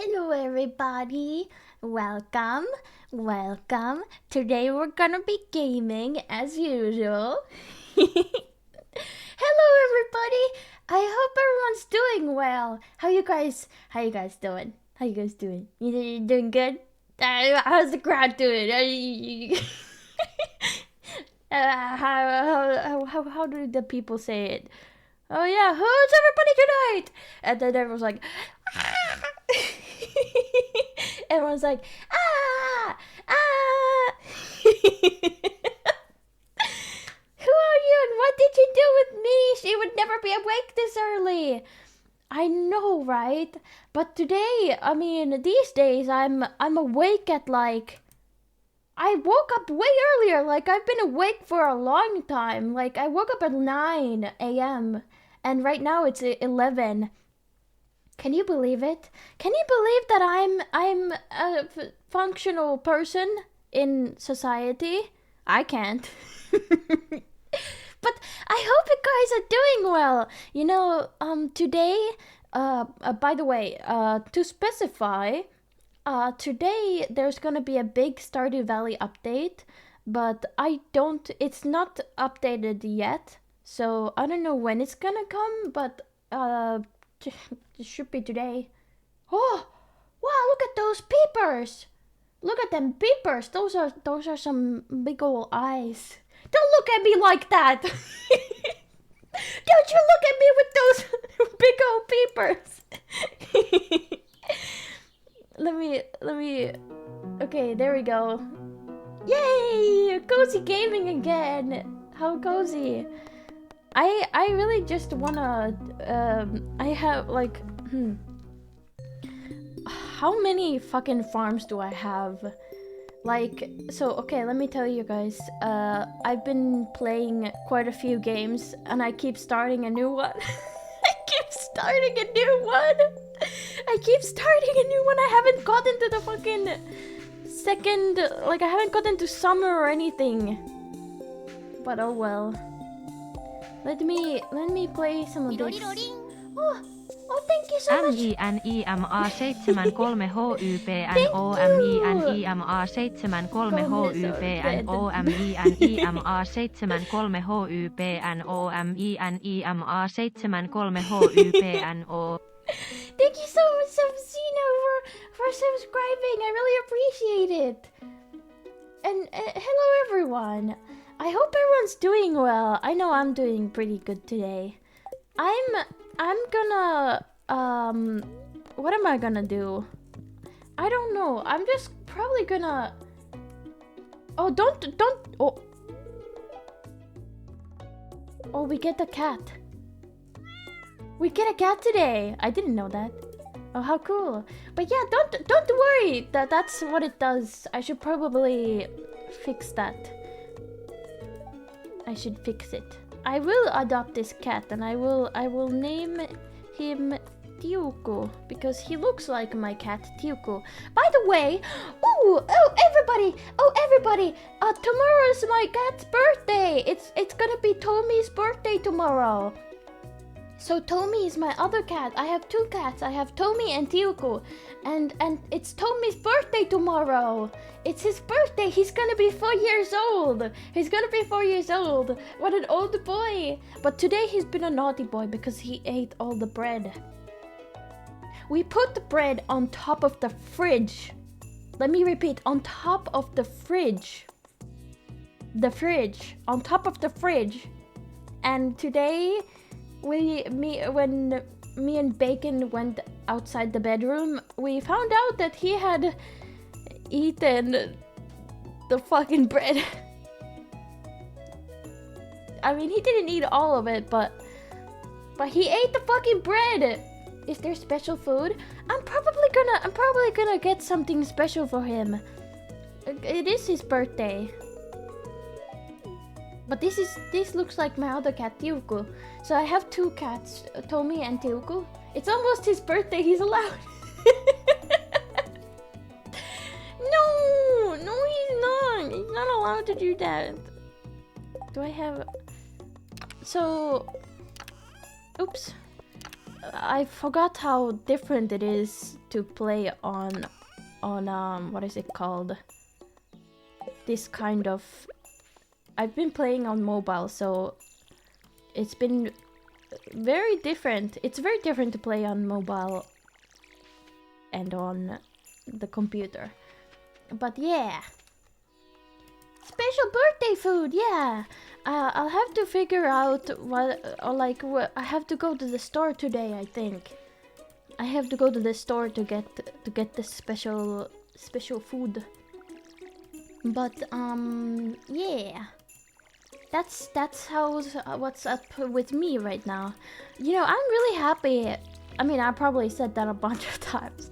Hello everybody, welcome. Today we're gonna be gaming as usual. Hello everybody, I hope everyone's doing well. How you guys doing? You doing good? How's the crowd doing? How do the people say it? Oh yeah, who's everybody tonight? And then everyone's like, ah! Everyone's like, ah, ah. Who are you and what did you do with me? She would never be awake this early. I know, right? But today, I mean, these days I'm awake at like, I woke up way earlier. Like I've been awake for a long time. Like I woke up at 9 a.m. and right now it's 11. Can you believe it? Can you believe that I'm a functional person in society? I can't. But I hope you guys are doing well. You know, today, by the way, to specify, today there's gonna be a big Stardew Valley update, but it's not updated yet, so I don't know when it's gonna come, but it should be today. Oh, wow, look at those peepers! Look at them peepers! Those are some big old eyes. Don't look at me like that! Don't you look at me with those big old peepers! Let me. Okay, there we go. Yay! Cozy gaming again. How cozy. I really just wanna. I have like. How many fucking farms do I have? Like, so okay, let me tell you guys. I've been playing quite a few games, and I keep starting a new one. I keep starting a new one. I haven't gotten to the fucking second. Like, I haven't gotten to summer or anything. But oh well. Let me play some of this. Oh, thank you so much. MINIMA 73 HUPNO MINIMA 73 HUPNO MINIMA 73 HUPNO MINIMA 73 HUPNO. Thank you so much, Sabzino, for subscribing. I really appreciate it. And hello, everyone. I hope everyone's doing well. I know I'm doing pretty good today. I'm gonna what am I gonna do? I don't know. I'm just probably gonna. Oh, don't. Oh, we get a cat. We get a cat today. I didn't know that. Oh, how cool. But yeah, don't worry. That's what it does. I should probably fix that. I should fix it. I will adopt this cat and I will name him Tiuku because he looks like my cat Tiuku. By the way, oh everybody, tomorrow's my cat's birthday. It's gonna be Tomi's birthday tomorrow. So Tomi is my other cat. I have two cats. I have Tomi and Tiuku. And it's Tomi's birthday tomorrow. It's his birthday. He's gonna be 4 years old. What an old boy. But today he's been a naughty boy because he ate all the bread. We put the bread on top of the fridge. Let me repeat, on top of the fridge. On top of the fridge. And today when me and Bacon went outside the bedroom, we found out that he had eaten the fucking bread. I mean, he didn't eat all of it, but he ate the fucking bread. Is there special food? I'm probably gonna get something special for him. It is his birthday. But this looks like my other cat, Tiuku. So I have two cats, Tomi and Tiuku. It's almost his birthday, he's allowed. No, he's not. He's not allowed to do that. Do I have... So... Oops. I forgot how different it is to play on what is it called? This kind of... I've been playing on mobile, so it's been very different. It's very different to play on mobile and on the computer. But yeah. Special birthday food, yeah. I'll have to figure out what, or like, I have to go to the store today, I think. I have to go to the store to get the special food. But yeah. That's what's up with me right now. You know, I'm really happy. I mean, I probably said that a bunch of times.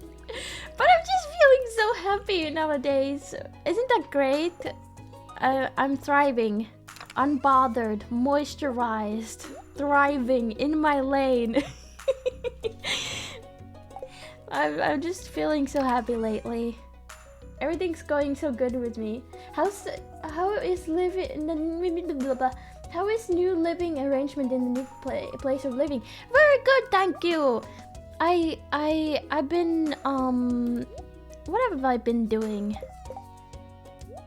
But I'm just feeling so happy nowadays. Isn't that great? I'm thriving. Unbothered, moisturized, thriving in my lane. I'm just feeling so happy lately. Everything's going so good with me. How is new living arrangement in the new place of living? Very good, thank you. I've been what have I been doing?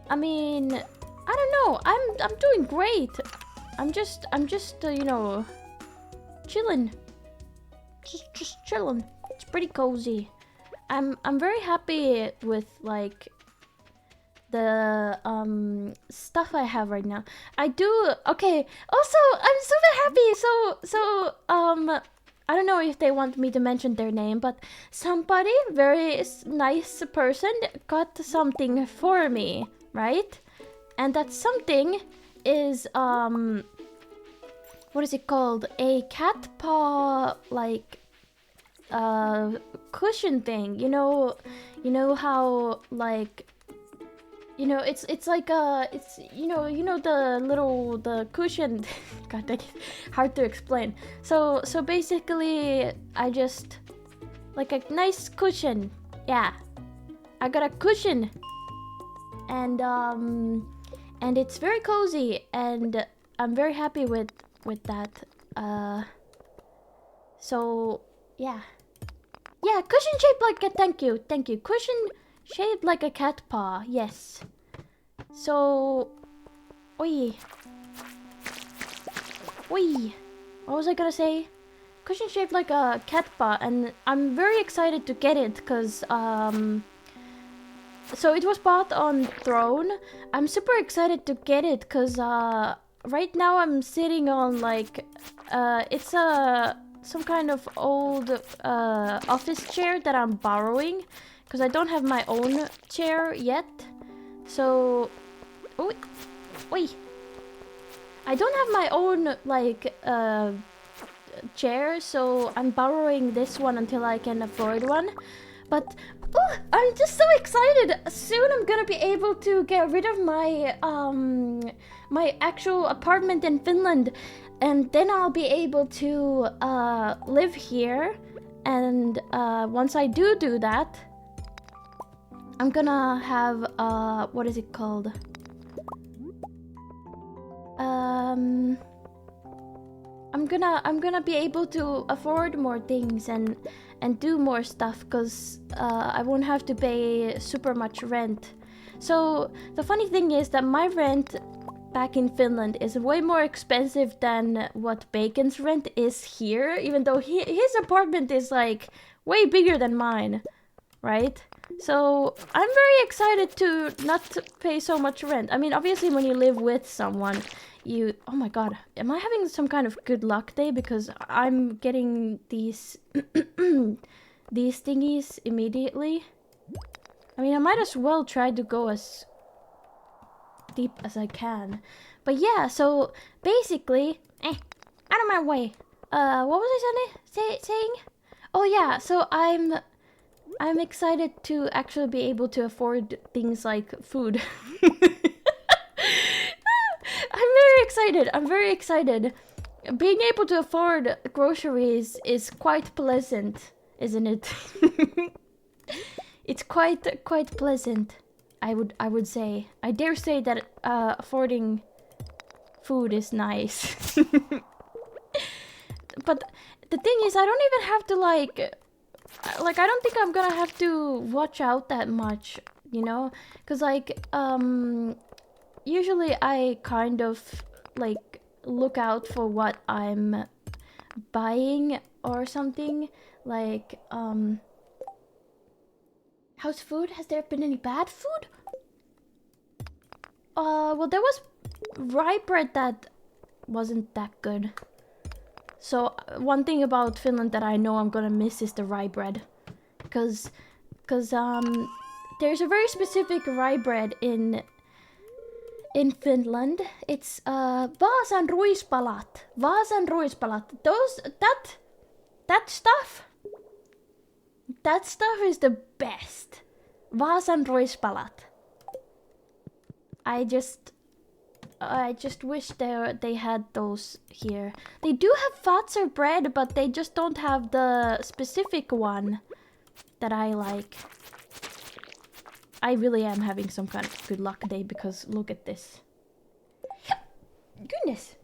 I mean, I don't know. I'm doing great. I'm just you know, chilling. Just chilling. It's pretty cozy. I'm very happy with like the stuff I have right now. I do okay. Also, I'm super happy. So I don't know if they want me to mention their name, but somebody very nice person got something for me, right? And that something is what is it called? A cat paw like cushion thing. You know how like, you know, it's like it's you know the cushion. God dang it, hard to explain. So basically I just like a nice cushion. Yeah, I got a cushion, and it's very cozy, and I'm very happy with that. So yeah, cushion shaped like a thank you. Cushion shaped like a cat paw. Yes. So, oi. What was I gonna say? Cushion shaped like a cat paw, and I'm very excited to get it because so it was bought on Throne. I'm super excited to get it because right now I'm sitting on like it's some kind of old office chair that I'm borrowing because I don't have my own chair yet. So, oi. I don't have my own like chair, so I'm borrowing this one until I can afford one. But I'm just so excited. Soon I'm gonna be able to get rid of my my actual apartment in Finland, and then I'll be able to live here. And once I do that, I'm gonna have what is it called? I'm gonna be able to afford more things and do more stuff because I won't have to pay super much rent. So the funny thing is that my rent back in Finland is way more expensive than what Bacon's rent is here, even though his apartment is like way bigger than mine, right? So I'm very excited to not pay so much rent. I mean, obviously when you live with someone, you... Oh my god, am I having some kind of good luck day? Because I'm getting these these thingies immediately. I mean, I might as well try to go as deep as I can. But yeah, so basically... out of my way. What was I saying? Oh yeah, so I'm excited to actually be able to afford things like food. I'm very excited. Being able to afford groceries is quite pleasant, isn't it? It's quite pleasant, I would say. I dare say that affording food is nice. But The thing is, I don't even have to like I don't think I'm gonna have to watch out that much, you know? Cause like, usually I kind of like look out for what I'm buying or something. Like, how's food? Has there been any bad food? Well, there was rye bread that wasn't that good. So one thing about Finland that I know I'm gonna miss is the rye bread, cause there's a very specific rye bread in Finland. It's Vaasan ruispalat. Vaasan ruispalat. That stuff. That stuff is the best. Vaasan ruispalat. I just wish they had those here. They do have Fatser bread, but they just don't have the specific one that I like. I really am having some kind of good luck day because look at this. Goodness.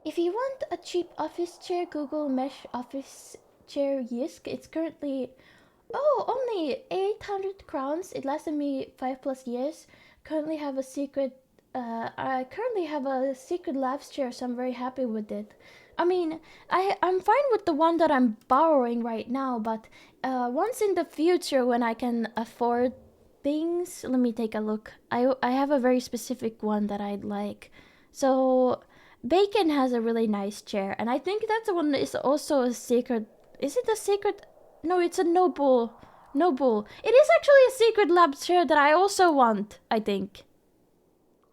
If you want a cheap office chair, Google Mesh office chair Yisk. It's currently only 800 crowns. It lasted me 5+ years. Currently have a secret I currently have a secret labs chair, so I'm very happy with it. I mean, I'm fine with the one that I'm borrowing right now, but once in the future when I can afford things, let me take a look. I have a very specific one that I'd like. So Bacon has a really nice chair, and I think that one is also a secret. Is it a secret? No, it's a noble. It is actually a secret lab chair that I also want, I think.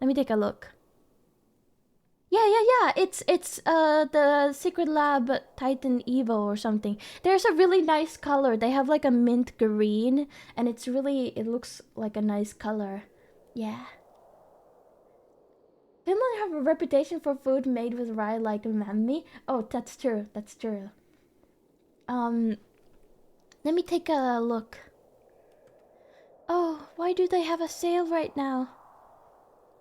Let me take a look. Yeah. It's the Secret Lab Titan Evo or something. There's a really nice color. They have like a mint green, and it looks like a nice color. Yeah. Finland have a reputation for food made with rye like mammi. Oh, that's true. Let me take a look. Oh, why do they have a sale right now?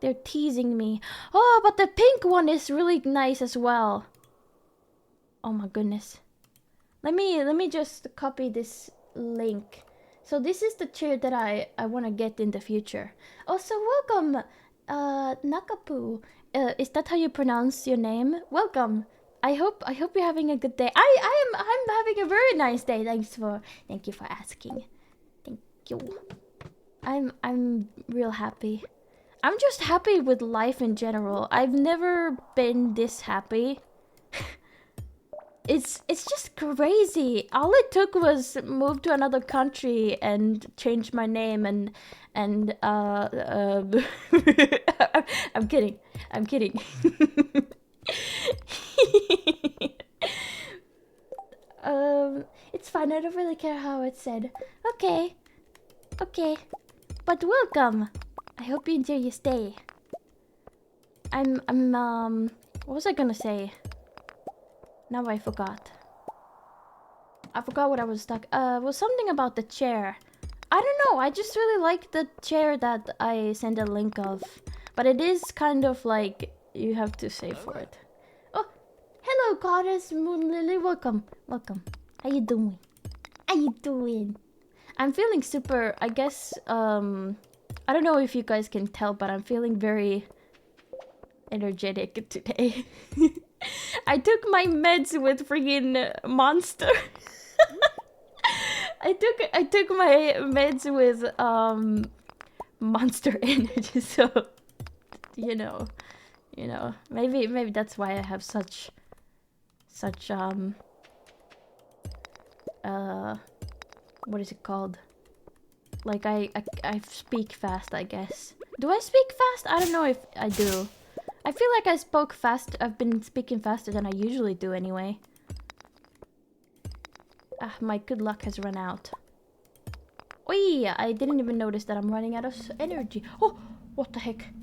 They're teasing me. Oh, but the pink one is really nice as well. Oh my goodness. Let me just copy this link. So this is the chair that I want to get in the future. Also, welcome, Nakapu. Is that how you pronounce your name? Welcome. I hope you're having a good day. I'm having a very nice day. Thank you for asking. Thank you. I'm real happy. I'm just happy with life in general. I've never been this happy. It's just crazy. All it took was move to another country and change my name and I'm kidding. It's fine. I don't really care how it's said. Okay. But welcome. I hope you enjoy your stay. What was I gonna say? Now I forgot. I forgot what I was stuck. Was something about the chair. I don't know. I just really like the chair that I sent a link of, but it is kind of like you have to save for it. Oh, hello, Goddess Moon Lily. Welcome. How you doing? I'm feeling super. I guess. I don't know if you guys can tell, but I'm feeling very energetic today. I took my meds with freaking Monster. I took my meds with Monster Energy, so you know, maybe that's why I have such what is it called? Like I speak fast, I guess. Do I speak fast? I don't know if I do. I feel like I spoke fast. I've been speaking faster than I usually do anyway. Ah, my good luck has run out. Oi, I didn't even notice that I'm running out of energy. Oh, what the heck?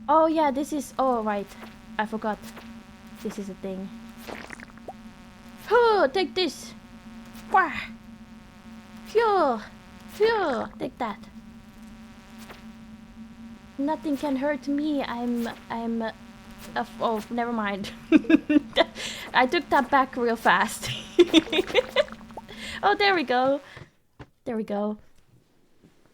Oh yeah, this is... Oh, right. I forgot. This is a thing. Oh, take this. Wah. Phew. Take that. Nothing can hurt me. Oh, never mind. I took that back real fast. Oh, there we go. There we go.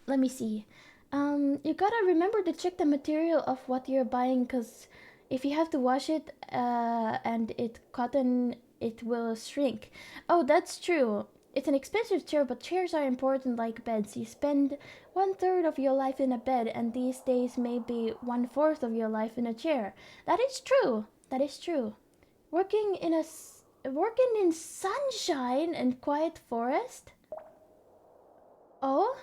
Let me see. You gotta remember to check the material of what you're buying, because if you have to wash it and it's cotton, it will shrink. Oh, that's true. It's an expensive chair, but chairs are important like beds. You spend 1/3 of your life in a bed, and these days maybe 1/4 of your life in a chair. That is true. That is true. Working in sunshine and quiet forest. Oh.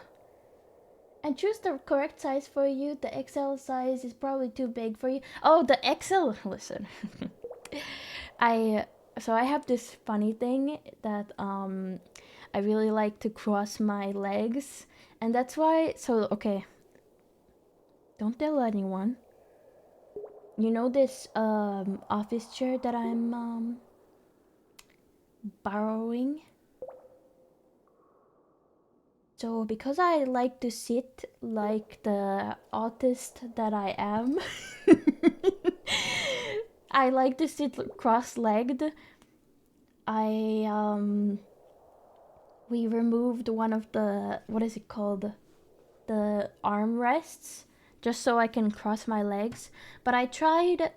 And choose the correct size for you. The XL size is probably too big for you. Oh, the XL. Listen. I have this funny thing that I really like to cross my legs, and that's why. So okay, don't tell anyone. You know this office chair that I'm borrowing? So because I like to sit like the autist that I am, I like to sit cross-legged. We removed one of the, what is it called? The armrests, just so I can cross my legs. But I tried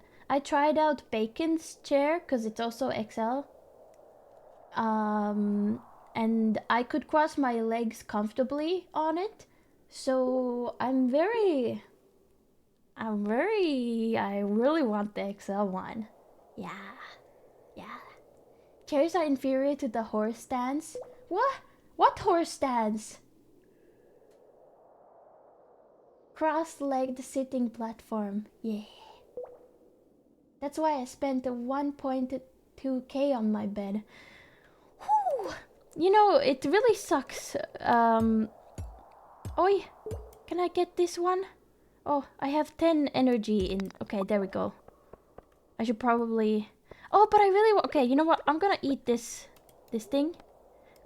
out Bacon's chair, because it's also XL. And I could cross my legs comfortably on it. So I really want the XL one. Yeah. Chairs are inferior to the horse stands. What? What horse stands? Cross-legged sitting platform. Yeah. That's why I spent 1.2k on my bed. Whew. You know, it really sucks. Oi, can I get this one? Oh, I have 10 energy in. Okay, there we go. I should probably. Oh, but I really. Okay, you know what? I'm gonna eat this thing.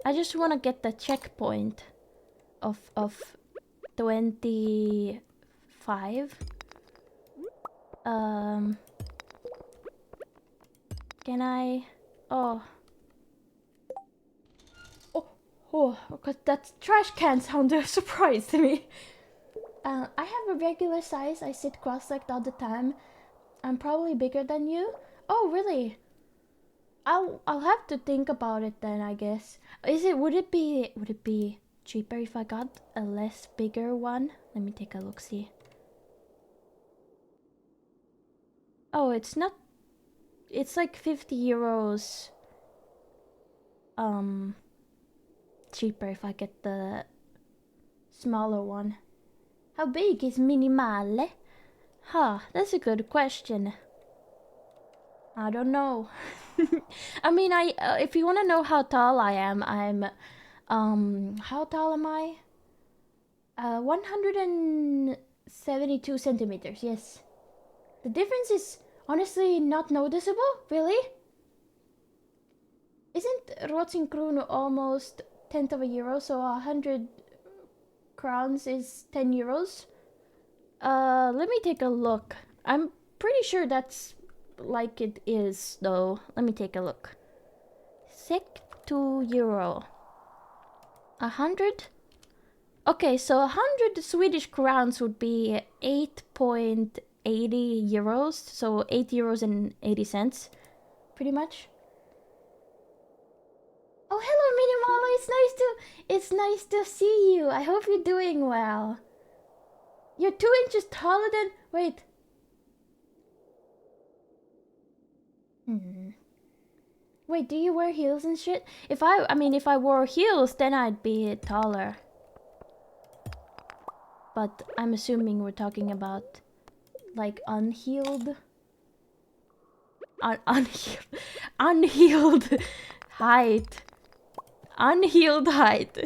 I just want to get the checkpoint of 25. Can I? Oh. Oh, because that trash can sounded a surprise to me. I have a regular size. I sit cross-legged all the time. I'm probably bigger than you. Oh, really? I'll have to think about it then, I guess. Would it be cheaper if I got a less bigger one? Let me take a look, see. Oh, it's not. It's like 50 euros. Cheaper if I get the smaller one. How big is minimale? Huh, that's a good question. I don't know. I mean, if you want to know how tall I am, how tall am I? 172 centimeters, yes. The difference is honestly not noticeable, really. Isn't Rotsin Kruunu almost 10th of a euro, so 100 crowns is 10 euros? Let me take a look. I'm pretty sure that's like it is, though. Let me take a look. SEK to euro. 100? Okay, so 100 Swedish crowns would be 8.80 euros, so 8 euros and 80 cents, pretty much. Oh, hello, Minimalo. It's nice to see you. I hope you're doing well. You're 2 inches taller than. Wait. Wait, do you wear heels and shit? If I wore heels, then I'd be taller. But I'm assuming we're talking about like unhealed unhealed height. Unhealed height.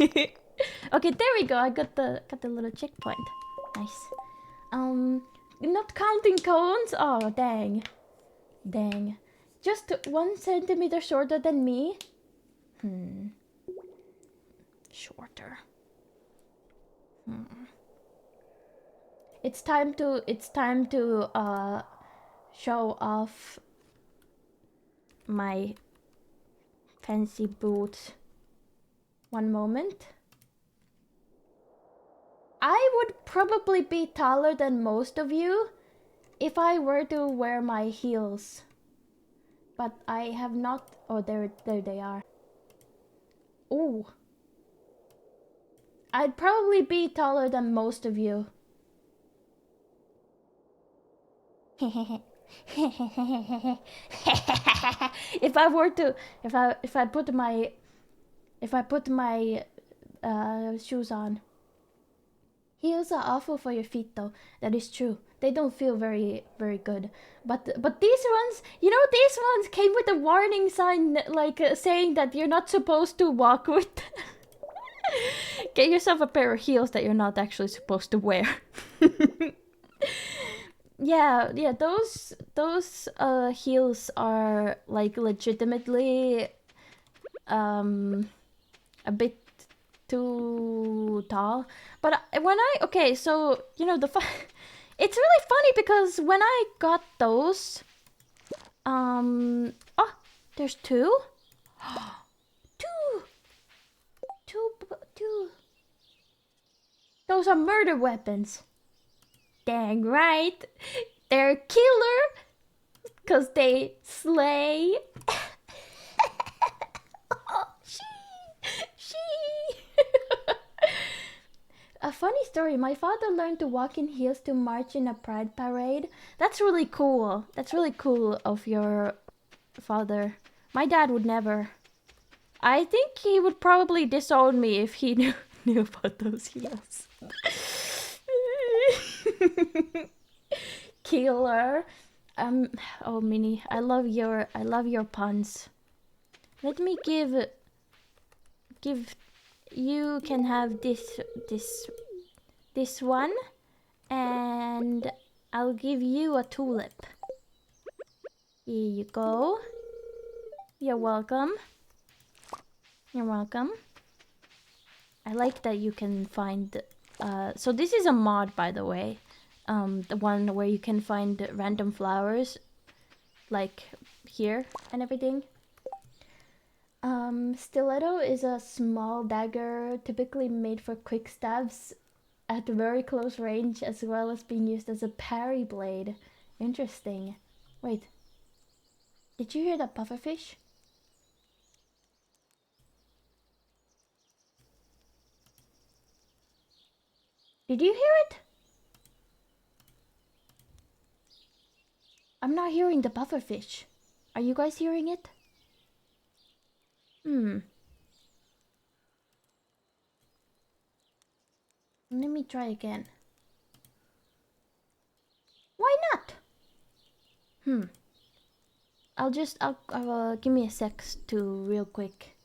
Okay, there we go. I got the little checkpoint. Nice. Not counting cones. Oh, dang. Just 1 centimeter shorter than me. Shorter. It's time to show off my fancy boots. One moment. I would probably be taller than most of you if I were to wear my heels. But I have not. Oh, there they are. Ooh. I'd probably be taller than most of you. If I were to, if I put my shoes on. Heels are awful for your feet, though. That is true. They don't feel very good. But these ones, you know, these ones came with a warning sign, like saying that you're not supposed to walk with. Get yourself a pair of heels that you're not actually supposed to wear. Yeah, those heels are like legitimately a bit too tall. But when okay, so you know it's really funny because when I got those, oh, there's two. Two. Those are murder weapons. Dang right. They're killer because they slay. Oh, she. A funny story. My father learned to walk in heels to march in a pride parade. That's really cool. That's really cool of your father. My dad would never. I think he would probably disown me if he knew about those heels. Killer. Oh, Minnie, I love your puns. Let me give. You can have this one, and I'll give you a tulip. Here you go. You're welcome. You're welcome. I like that you can find. So this is a mod, by the way. The one where you can find random flowers, like here and everything. Stiletto is a small dagger typically made for quick stabs at very close range, as well as being used as a parry blade. Interesting. Wait. Did you hear that pufferfish? Did you hear it? I'm not hearing the pufferfish. Are you guys hearing it? Let me try again. Why not? I'll give me a sec to real quick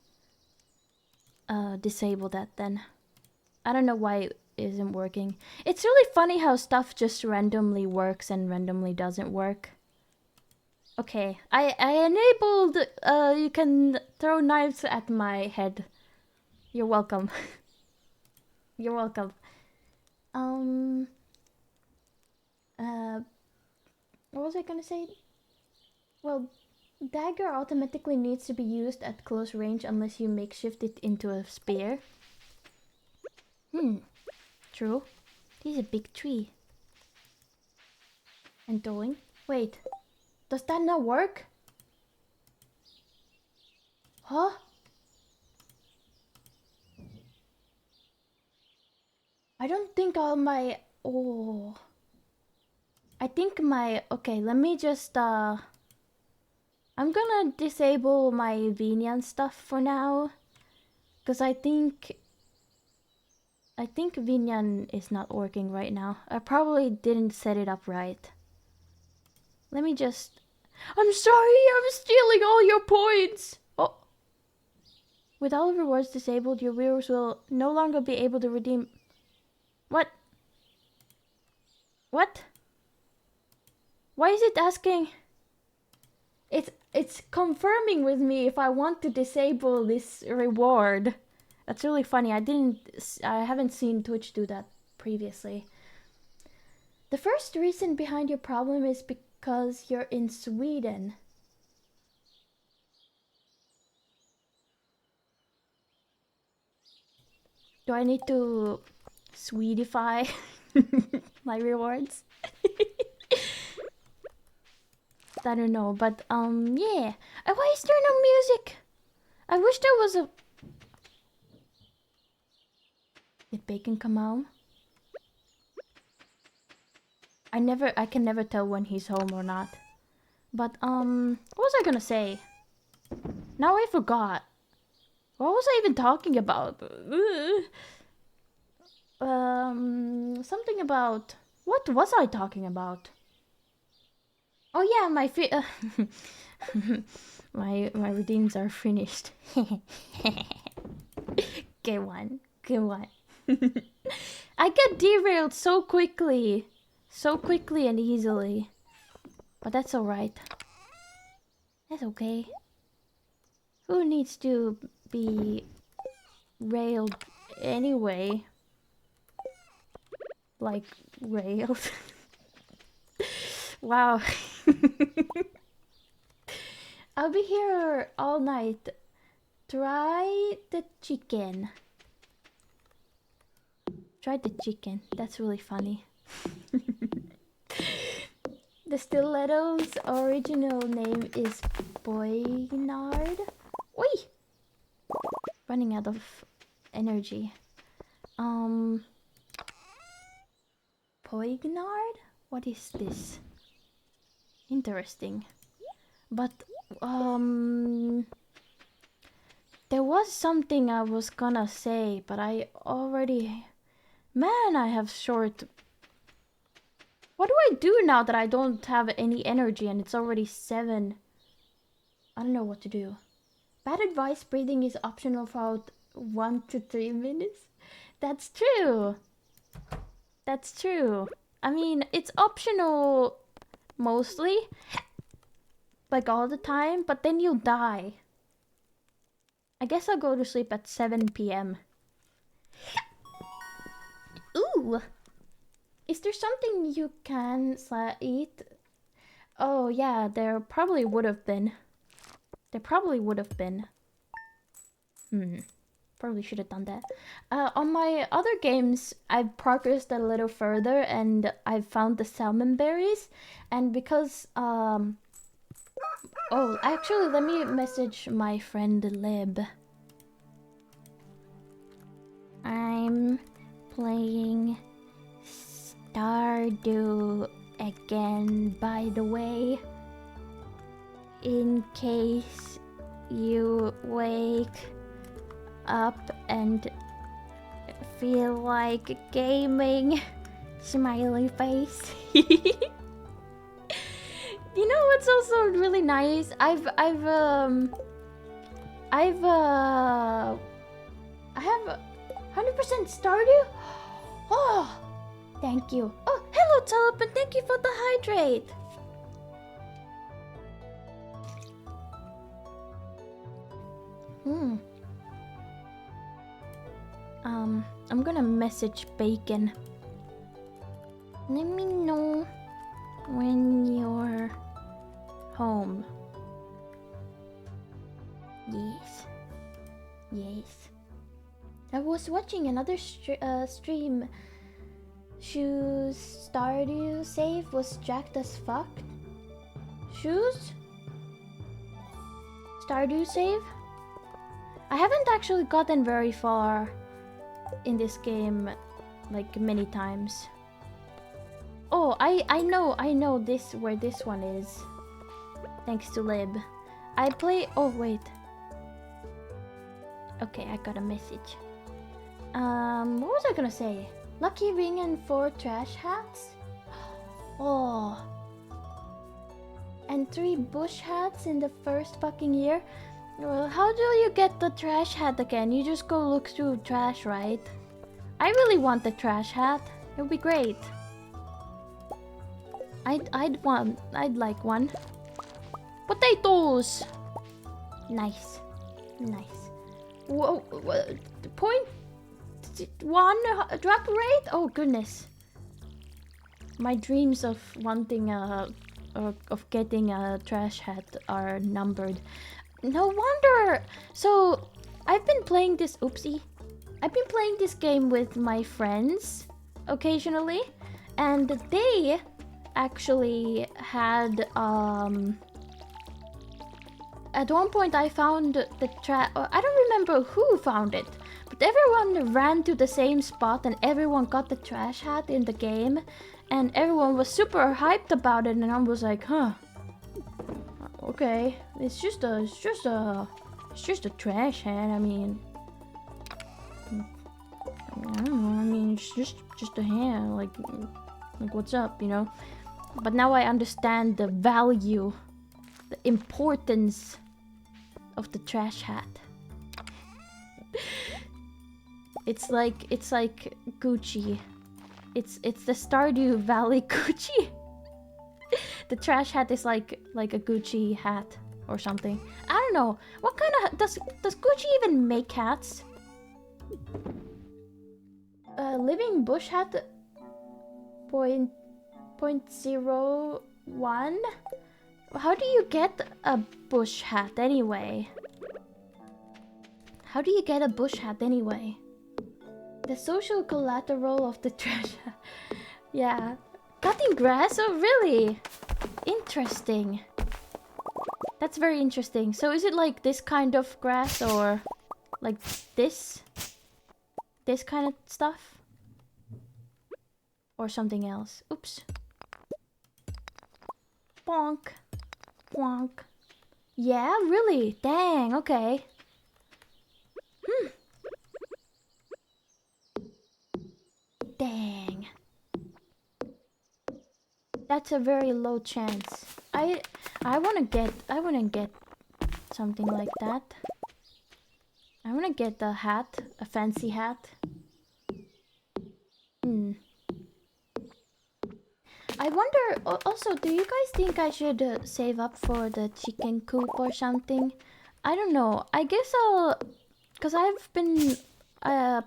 disable that then. I don't know why it isn't working. It's really funny how stuff just randomly works and randomly doesn't work. Okay, I enabled you can throw knives at my head. You're welcome. You're welcome. What was I gonna say? Well, dagger automatically needs to be used at close range unless you makeshift it into a spear. True. This is a big tree. And throwing. Wait. Does that not work? Huh? I don't think all my... Oh. I think my... Okay, let me just... I'm gonna disable my Vinian stuff for now. Because I think Vinian is not working right now. I probably didn't set it up right. Let me just... I'm sorry, I'm stealing all your points! Oh. With all rewards disabled, your viewers will no longer be able to redeem... What? What? Why is it asking? It's confirming with me if I want to disable this reward. That's really funny. I haven't seen Twitch do that previously. The first reason behind your problem is because you're in Sweden. Do I need to Swedify my rewards? I don't know, but yeah. Why is there no music? I wish there was a... Did Bacon come home? I can never tell when he's home or not. But what was I gonna say? Now I forgot. What was I even talking about? Something about... What was I talking about? Oh yeah, my redeems are finished. Good one. Good one. I get derailed so quickly. So quickly and easily. But that's alright. That's okay. Who needs to be railed anyway? Like, railed? Wow. I'll be here all night. Try the chicken. Try the chicken. That's really funny. The Stiletto's original name is Boynard. Oi! Running out of energy. Poignard? What is this? Interesting. But, there was something I was gonna say, but I already... Man, I have short... What do I do now that I don't have any energy and it's already 7? I don't know what to do. Bad advice, breathing is optional for about 1 to 3 minutes. That's true. That's true. I mean, it's optional mostly. Like all the time, but then you'll die. I guess I'll go to sleep at 7 p.m. Ooh! Is there something you can eat? Oh yeah, there probably would have been. There probably would have been. Probably should have done that. On my other games, I've progressed a little further and I've found the salmon berries. And because, oh, actually, let me message my friend Lib. I'm playing Stardew again, by the way. In case you wake up and feel like gaming. Smiley face. You know what's also really nice? I have 100% Stardew. Oh, thank you. Oh, hello Tulip, and thank you for the hydrate. I'm gonna message Bacon. Let me know when you're home. Yes. Yes. I was watching another stream. Shoes Stardew save was jacked as fuck. Shoes? Stardew save? I haven't actually gotten very far in this game, like many times. Oh, I know this where this one is. Thanks to Lib. I play. Oh wait. Okay, I got a message. What was I gonna say? Lucky ring and 4 trash hats. Oh. And 3 bush hats in the first fucking year. Well, how do you get the trash hat again? You just go look through trash, right? I really want the trash hat. It would be great. I'd like one. Potatoes! Nice. Nice. Whoa, 0.1 drop rate? Oh goodness. my dreams of wanting of getting a trash hat are numbered. No wonder. So I've been playing this. Oopsie. I've been playing this game with my friends occasionally, and they actually had at one point I found the trash. I don't remember who found it, but everyone ran to the same spot and everyone got the trash hat in the game, and everyone was super hyped about it, and I was like, huh, okay, it's just a trash hat. I mean, I don't know. I mean, it's just a hat. Like what's up, you know? But now I understand the value, the importance of the trash hat. It's like Gucci. It's the Stardew Valley Gucci. The trash hat is like a Gucci hat or something. I don't know. What kind of does Gucci even make hats? Living bush hat. .01. How do you get a bush hat anyway? How do you get a bush hat anyway? The social collateral of the trash hat. Yeah. Cutting grass? Oh, really? Interesting. That's very interesting. So is it like this kind of grass or like this? This kind of stuff? Or something else? Oops. Bonk. Bonk. Yeah, really? Dang, okay. Dang. That's a very low chance. I wanna get something like that. I wanna get a hat, a fancy hat. I wonder, also, do you guys think I should save up for the chicken coop or something? I don't know. I guess because I've been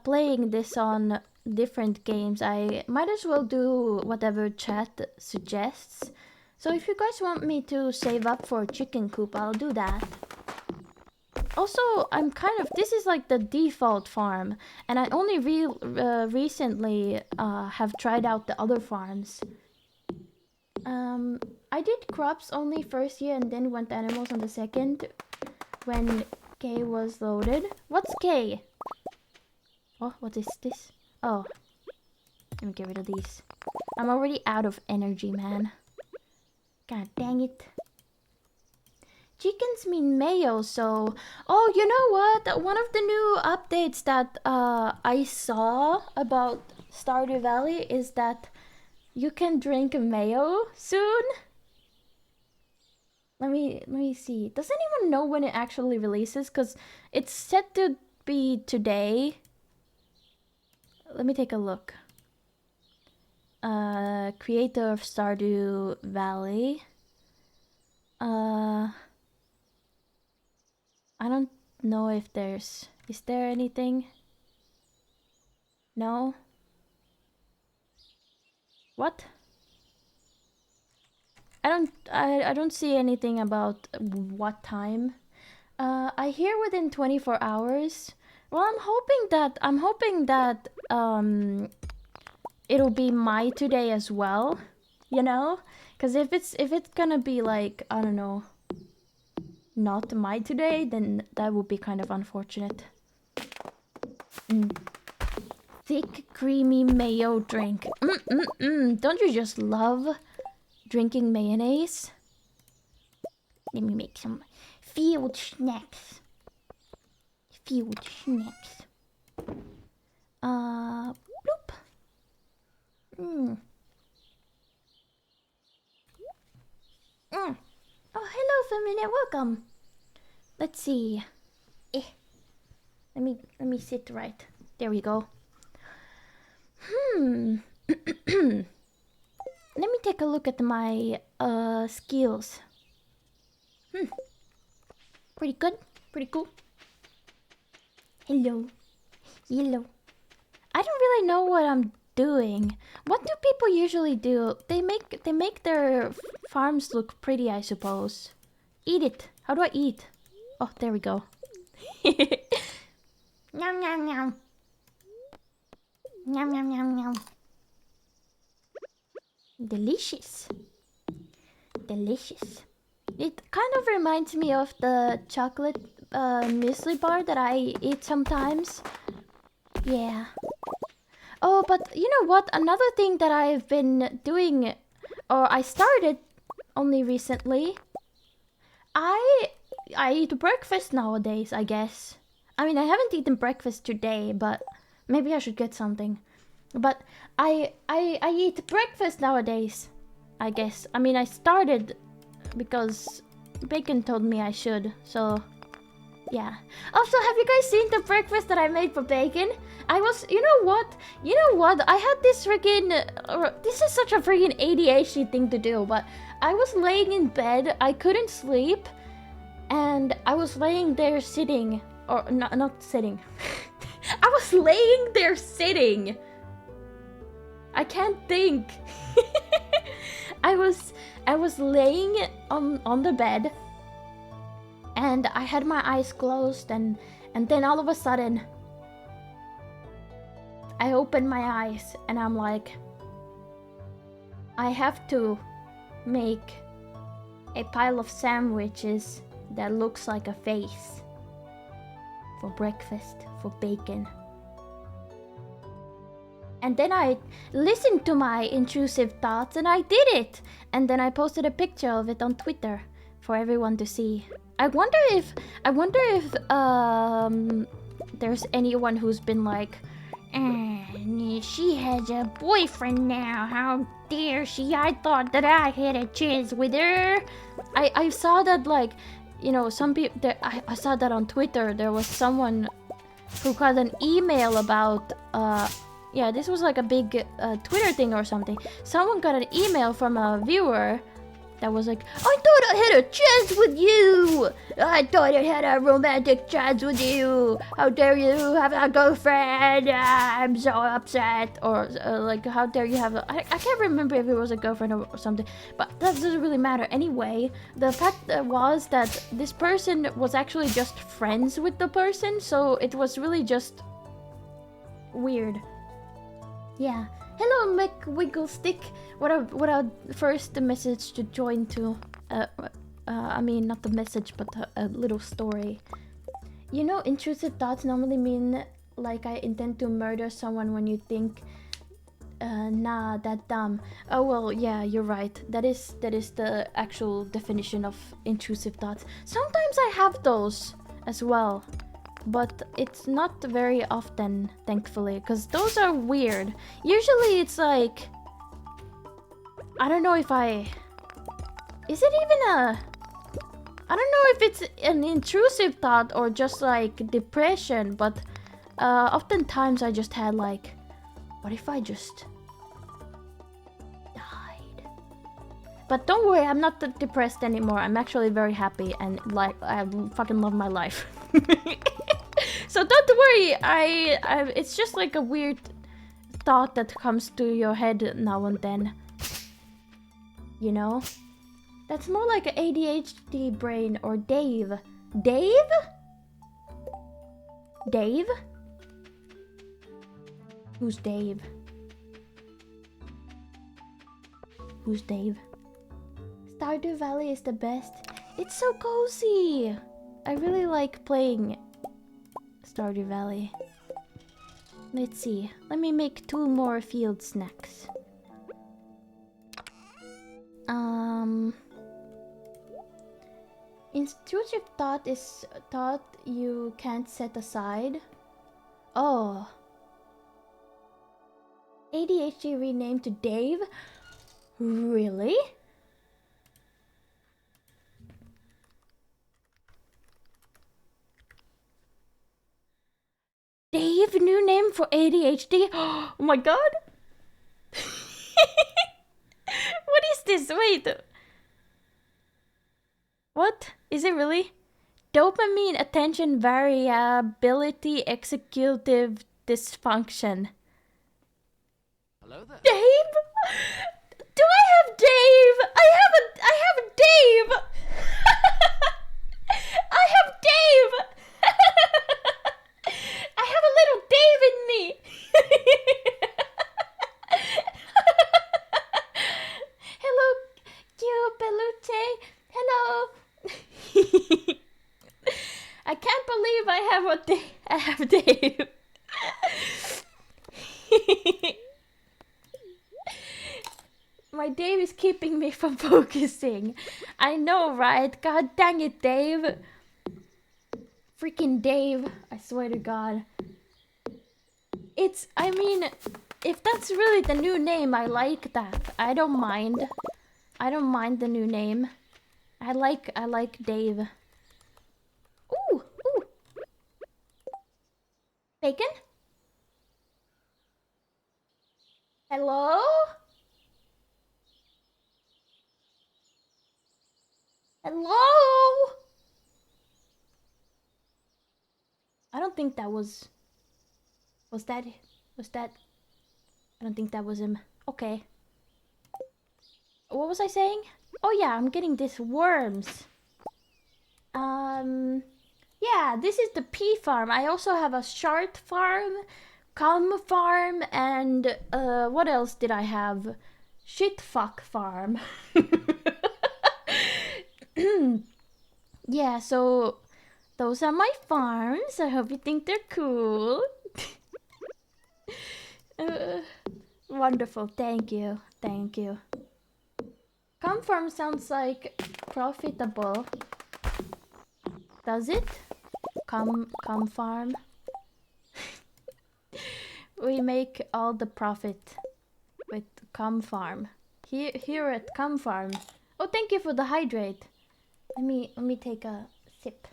playing this on different games. I might as well do whatever chat suggests. So if you guys want me to save up for chicken coop, I'll do that. Also, this is like the default farm, and I only recently have tried out the other farms. I did crops only first year and then went animals on the second when K was loaded. What's K? Oh, what is this? Oh, let me get rid of these. I'm already out of energy, man. God dang it. Chickens mean mayo, so... Oh, you know what? One of the new updates that I saw about Stardew Valley is that you can drink mayo soon. Let me see. Does anyone know when it actually releases? Because it's set to be today. Let me take a look. Creator of Stardew Valley. I don't know if is there anything? No? What? I don't see anything about what time. I hear within 24 hours. Well, I'm hoping that it'll be my today as well, you know? Cuz if it's going to be like, I don't know, not my today, then that would be kind of unfortunate. Thick, creamy mayo drink. Don't you just love drinking mayonnaise? Let me make some field snacks. Bloop. Oh, hello, Femina. Welcome. Let's see. Let me sit right. There we go. Let me take a look at my skills. Pretty good. Pretty cool. Hello. Hello. I don't really know what I'm doing? What do people usually do? They make their farms look pretty, I suppose. Eat it. How do I eat? Oh, there we go. Nyam nyam nyam. Nyam nyam nyam nyam. Delicious. Delicious. It kind of reminds me of the chocolate muesli bar that I eat sometimes. Yeah. Oh, but you know what? Another thing that I've been doing, or I started only recently, I eat breakfast nowadays, I guess. I mean, I haven't eaten breakfast today, but maybe I should get something. But I eat breakfast nowadays, I guess. I mean, I started because Bacon told me I should, so yeah. Also, have you guys seen the breakfast that I made for Bacon? You know what? I had this freaking, this is such a freaking ADHD thing to do, but I was laying in bed, I couldn't sleep, and I was laying there sitting, or not sitting. I was laying there sitting. I can't think. I was laying on the bed, and I had my eyes closed, and then all of a sudden I opened my eyes and I'm like, I have to make a pile of sandwiches that looks like a face for breakfast for Bacon. And then I listened to my intrusive thoughts and I did it. And then I posted a picture of it on Twitter for everyone to see. I wonder if there's anyone who's been like, she has a boyfriend now. How dare she? I thought that I had a chance with her. I saw that, like, you know, some people. I saw that on Twitter. There was someone who got an email about yeah, this was like a big Twitter thing or something. Someone got an email from a viewer that was like, I thought I had a chance with you. I thought I had a romantic chance with you. How dare you have a girlfriend? I'm so upset. Or like, how dare you have I can't remember if it was a girlfriend or something. But that doesn't really matter. Anyway, the fact was that this person was actually just friends with the person. So it was really just weird. Yeah. Hello, McWigglestick. What a first message to join to. I mean, not the message, but a little story. You know, intrusive thoughts normally mean like I intend to murder someone when you think, nah, that dumb. Oh well, yeah, you're right. That is the actual definition of intrusive thoughts. Sometimes I have those as well. But it's not very often, thankfully, because those are weird. Usually it's like, I don't know if is it even I don't know if it's an intrusive thought or just like depression, but oftentimes I just had like, what if I just died? But don't worry, I'm not depressed anymore. I'm actually very happy and like I fucking love my life. So don't worry, it's just like a weird thought that comes to your head now and then. You know? That's more like an ADHD brain or Dave. Dave? Dave? Who's Dave? Who's Dave? Stardew Valley is the best. It's so cozy. I really like playing Stardew Valley. Let's see. Let me make 2 more field snacks. Intrusive thought is thought you can't set aside. Oh. ADHD renamed to Dave? Really? Dave, new name for ADHD? Oh my god! What is this? Wait. What? Is it really? Dopamine attention variability executive dysfunction. Dave? Do I have Dave? I have a Dave. I have Dave. I have a little Dave in me. Hello, cute Beluche. Hello. I can't believe I have Dave. My Dave is keeping me from focusing. I know, right? God dang it, Dave. Freaking Dave. I swear to God. I mean, if that's really the new name, I like that. I don't mind. I don't mind the new name. I like Dave. Ooh, ooh. Bacon? Hello? Hello? I don't think that was that I don't think that was him. Okay. What was I saying? Oh yeah, I'm getting these worms. Yeah, this is the pea farm. I also have a shard farm, cum farm, and what else did I have? Shit fuck farm. Yeah, so those are my farms. I hope you think they're cool. Wonderful, thank you. Cum farm sounds like profitable. Does it? Cum farm. We make all the profit with cum farm. Here at cum farm. Oh, thank you for the hydrate. Let me take a sip.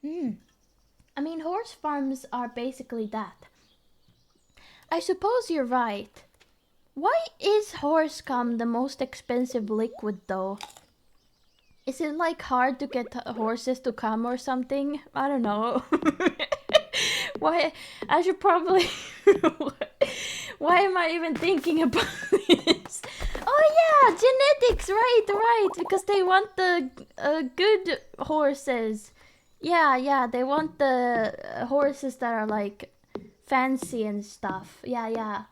I mean, horse farms are basically that. I suppose you're right. Why is horse cum the most expensive liquid though? Is it like hard to get horses to come or something? I don't know. Why? I should probably... Why am I even thinking about this? Oh yeah, genetics, right. Because they want the good horses. Yeah, they want the horses that are like fancy and stuff. Yeah.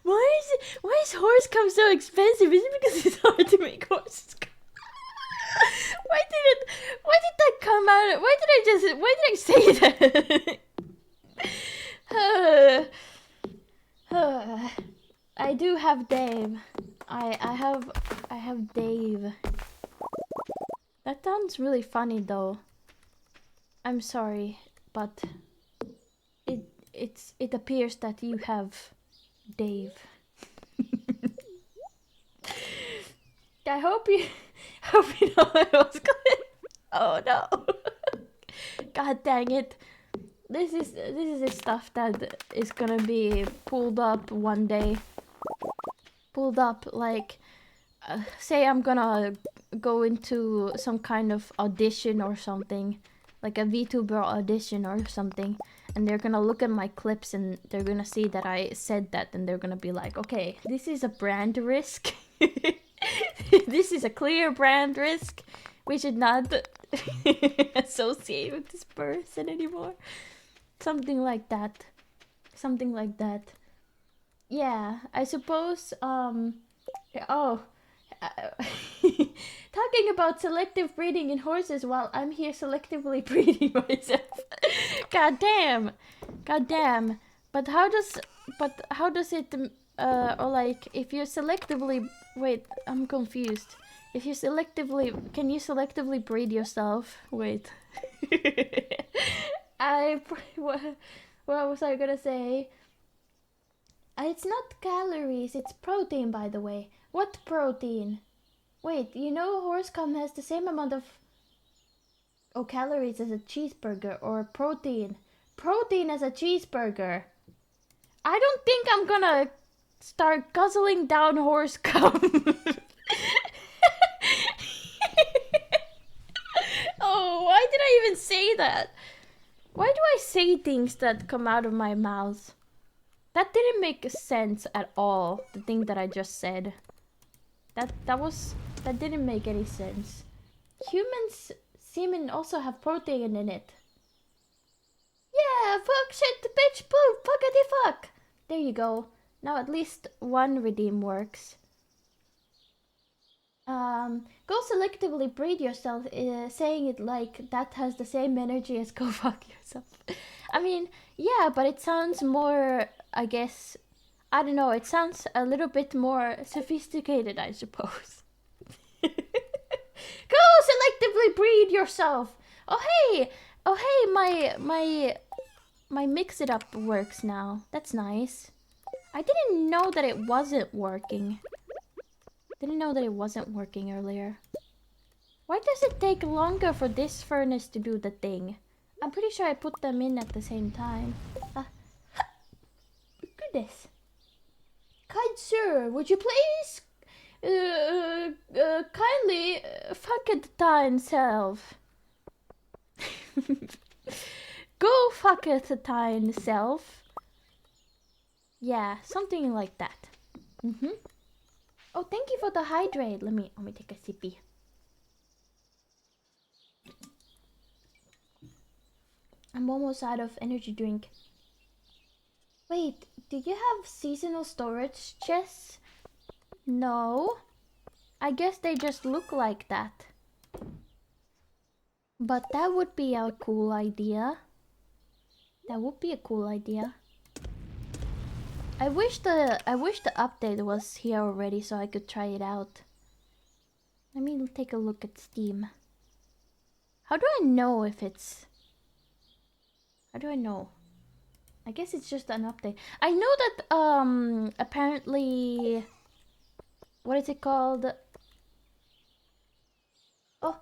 Why is horse cum so expensive? Is it because it's hard to make horses cum? Why did that come out? Why did I say that? I do have Dave. I have Dave. That sounds really funny though. I'm sorry, but it appears that you have Dave. I hope you know what was going. Oh no! God dang it! This is the stuff that is gonna be pulled up one day. Pulled up like, say I'm gonna go into some kind of audition or something, like a VTuber audition or something, and they're gonna look at my clips and they're gonna see that I said that, and they're gonna be like, okay, this is a brand risk. This is a clear brand risk. We should not associate with this person anymore. Something like that. Yeah, I suppose, talking about selective breeding in horses while I'm here selectively breeding myself. God damn. But how does it, or like, if you selectively, wait, I'm confused. If you can you selectively breed yourself? Wait. What was I gonna say? It's not calories, it's protein, by the way. What protein? Wait, you know horse cum has the same amount of calories as a cheeseburger, or protein. Protein as a cheeseburger. I don't think I'm gonna start guzzling down horse cum. say that? Why do I say things that come out of my mouth? That didn't make sense at all, the thing that I just said. That didn't make any sense. Humans semen also have protein in it. Yeah, fuck shit, bitch, poo, fuckity fuck. There you go. Now at least one redeem works. Go selectively breed yourself, saying it like that has the same energy as go fuck yourself. I mean, yeah, but it sounds more, I guess, I don't know, it sounds a little bit more sophisticated, I suppose. Go selectively breed yourself. Oh hey, my mix it up works now. That's nice. I didn't know that it wasn't working. Didn't know that it wasn't working earlier. Why does it take longer for this furnace to do the thing? I'm pretty sure I put them in at the same time. Goodness. Kind sir, would you please kindly fuck it time self? Go fuck it time self. Yeah, something like that. Oh, thank you for the hydrate. Let me take a sippy. I'm almost out of energy drink. Wait, do you have seasonal storage chests? No. I guess they just look like that. But that would be a cool idea. That would be a cool idea. I wish the update was here already so I could try it out. Let me take a look at Steam. How do I know if it's... How do I know? I guess it's just an update. I know that apparently... What is it called? Oh,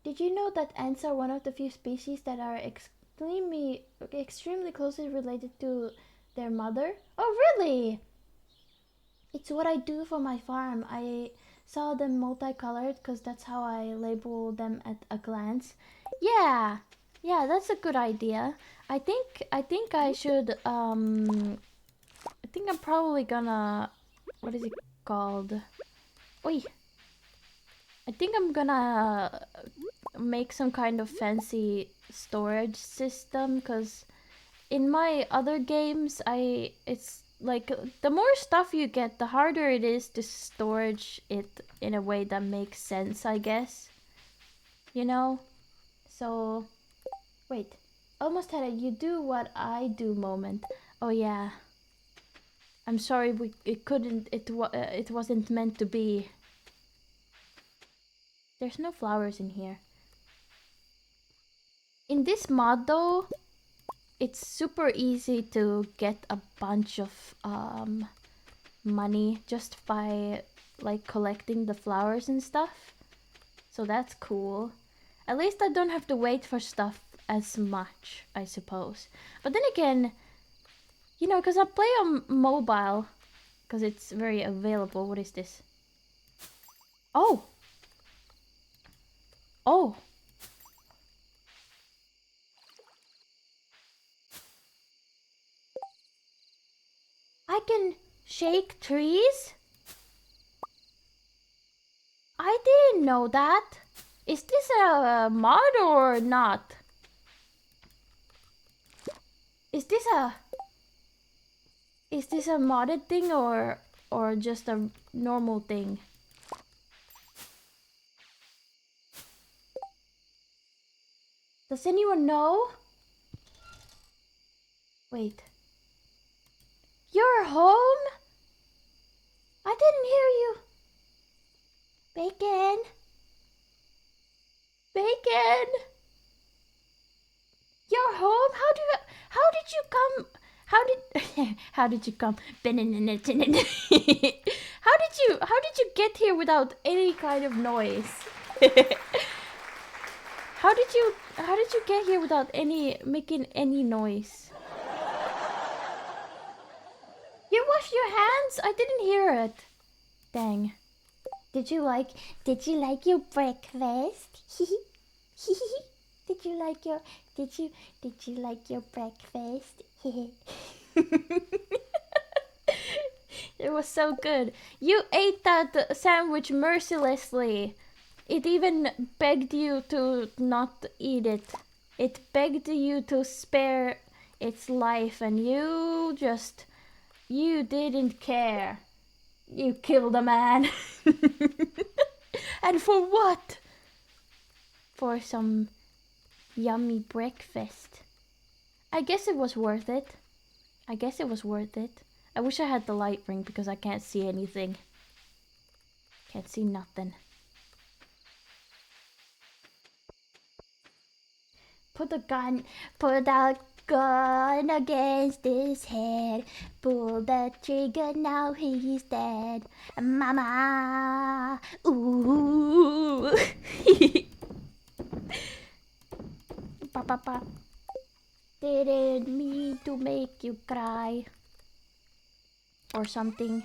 did you know that ants are one of the few species that are extremely closely related to their mother? Oh, really? It's what I do for my farm. I saw them multicolored because that's how I label them at a glance. Yeah, that's a good idea. I think I should I think I'm probably gonna, what is it called? Oi. I think I'm gonna make some kind of fancy storage system, because in my other games it's like the more stuff you get, the harder it is to storage it in a way that makes sense, I guess. You know? So wait, almost had a you do what I do moment. Oh yeah. I'm sorry, it wasn't meant to be. There's no flowers in here. In this mod though, it's super easy to get a bunch of money just by like collecting the flowers and stuff. So that's cool. At least I don't have to wait for stuff as much, I suppose. But then again, you know, because I play on mobile, because it's very available. What is this? Oh! Oh! I can shake trees? I didn't know that. Is this a mod or not? Is this a modded thing or just a normal thing? Does anyone know? Wait. You're home? I didn't hear you. Bacon. Bacon. You're home? How did you come? How did you come? How did you get here without any kind of noise? How did you get here without making any noise? You washed your hands? I didn't hear it. Dang. Did you like your breakfast? Did you like your breakfast? It was so good. You ate that sandwich mercilessly. It even begged you to not eat it. It begged you to spare its life, and you didn't care. You killed a man. And for what? For some yummy breakfast. I guess it was worth it. I wish I had the light ring because I can't see anything. Can't see nothing. Put a gun against his head. Pull the trigger, now he's dead. Mama, ooh. Papa, didn't mean to make you cry. Or something.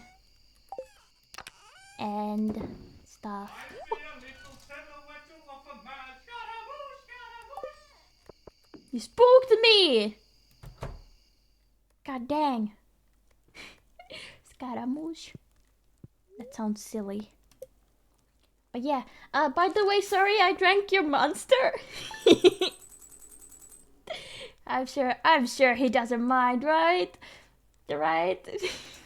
And stuff. You spooked me! God dang. Scaramouche. That sounds silly. But yeah, by the way, sorry I drank your monster. I'm sure he doesn't mind, right? Right?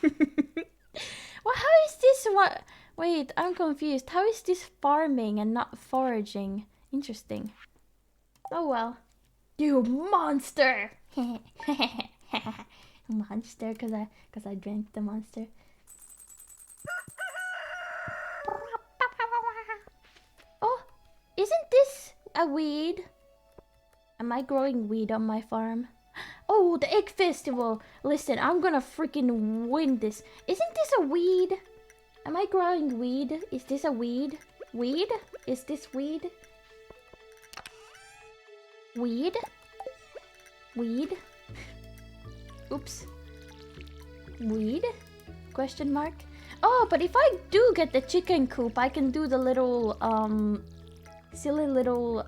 Well, how is this one? Wait, I'm confused. How is this farming and not foraging? Interesting. Oh well. You monster! Monster, cause I drank the monster. Oh, isn't this a weed? Am I growing weed on my farm? Oh, the egg festival! Listen, I'm gonna freaking win this. Isn't this a weed? Am I growing weed? Is this a weed? Weed? Is this weed? Weed? Weed? Oops. Weed? Question mark? Oh, but if I do get the chicken coop, I can do the little, silly little,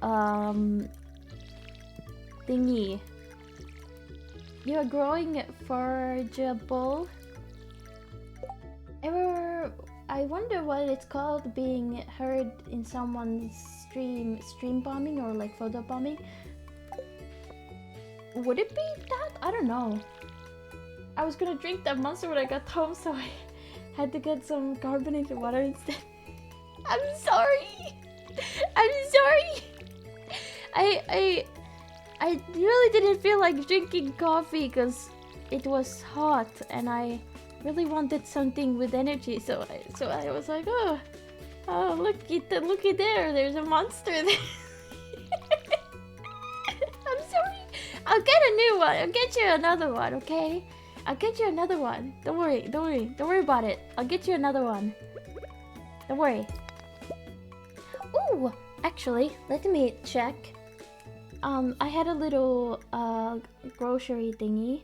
thingy. You are growing forageable. I wonder what it's called being heard in someone's stream bombing or like photo bombing. Would it be that? I don't know. I was gonna drink that monster when I got home, so I had to get some carbonated water instead. I'm sorry. I'm sorry. I really didn't feel like drinking coffee because it was hot and I really wanted something with energy, so I was like, oh looky there, there's a monster there. I'm sorry. I'll get a new one. I'll get you another one, okay? I'll get you another one. Don't worry about it. I'll get you another one. Don't worry. Ooh, actually, let me check. I had a little grocery thingy.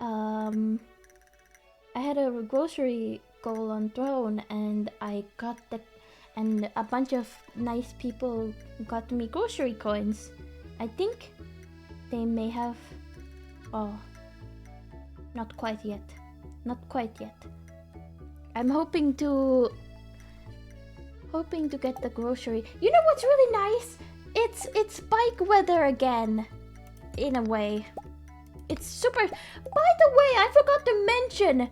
I had a grocery goal on Throne, and I got the, and a bunch of nice people got me grocery coins. I think they may have. Oh, not quite yet. Not quite yet. I'm hoping to get the grocery. You know what's really nice? It's bike weather again, in a way. It's super. By the way, I forgot to mention,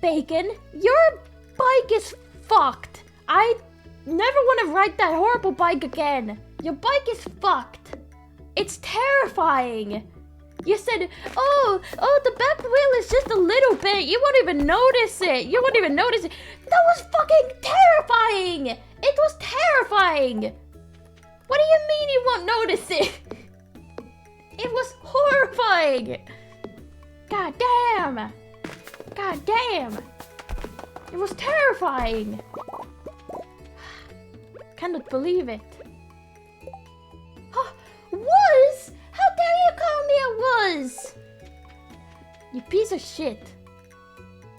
Bacon, your bike is fucked. I never want to ride that horrible bike again. Your bike is fucked. It's terrifying. You said, oh, the back wheel is just a little bit. You won't even notice it. That was fucking terrifying. It was terrifying. What do you mean you won't notice it? It was horrifying. God damn. It was terrifying. Cannot believe it. Huh, was? How dare you call me a was? You piece of shit.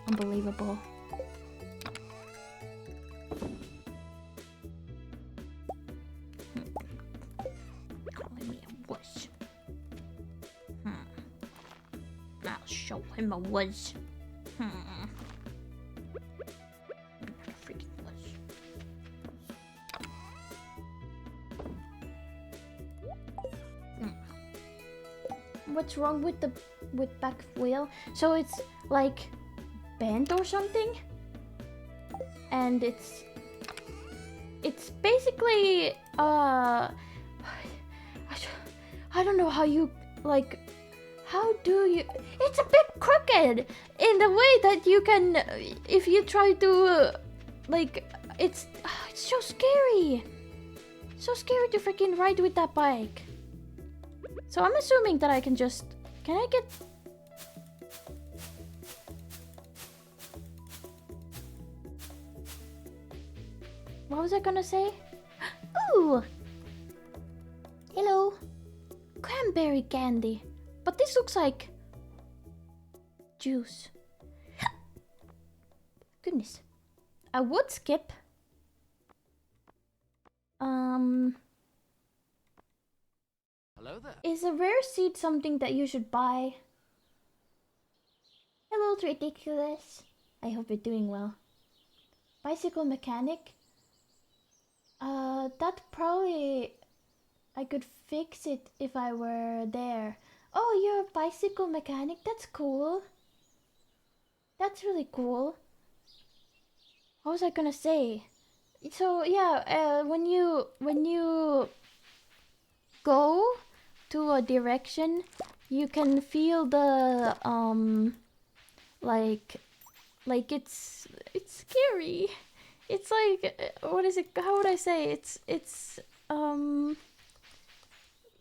Unbelievable. In the woods. Freaking woods. What's wrong with the back wheel? So it's like bent or something, and it's basically I don't know how you like. How do you? It's a bit crooked in the way that you can, if you try to, like, it's so scary. So scary to freaking ride with that bike. So I'm assuming that I can just, can I get? What was I gonna say? Ooh! Hello! Cranberry candy. But this looks like juice. Goodness. I would skip. Hello there. Is a rare seed something that you should buy? Hello, Ridiculous. I hope you're doing well. Bicycle mechanic? That probably... I could fix it if I were there. Oh, you're a bicycle mechanic? That's cool. That's really cool. What was I gonna say? So yeah, when you go to a direction, you can feel the like it's scary. It's like, what is it? How would I say? It's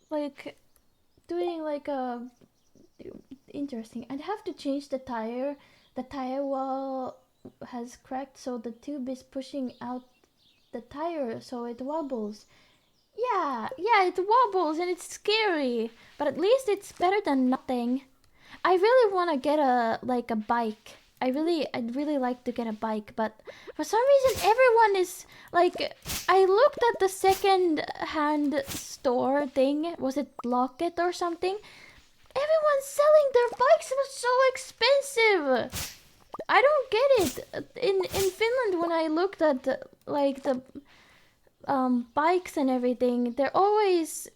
like doing like a interesting. I'd have to change the tire. The tire wall has cracked, so the tube is pushing out the tire, so it wobbles. Yeah, it wobbles and it's scary, but at least it's better than nothing. I really want to get a bike. I'd really like to get a bike, but for some reason everyone is like, I looked at the second-hand store thing. Was it Blocket or something? Everyone's selling their bikes. It was so expensive. I don't get it. In Finland, when I looked at the bikes and everything, they're always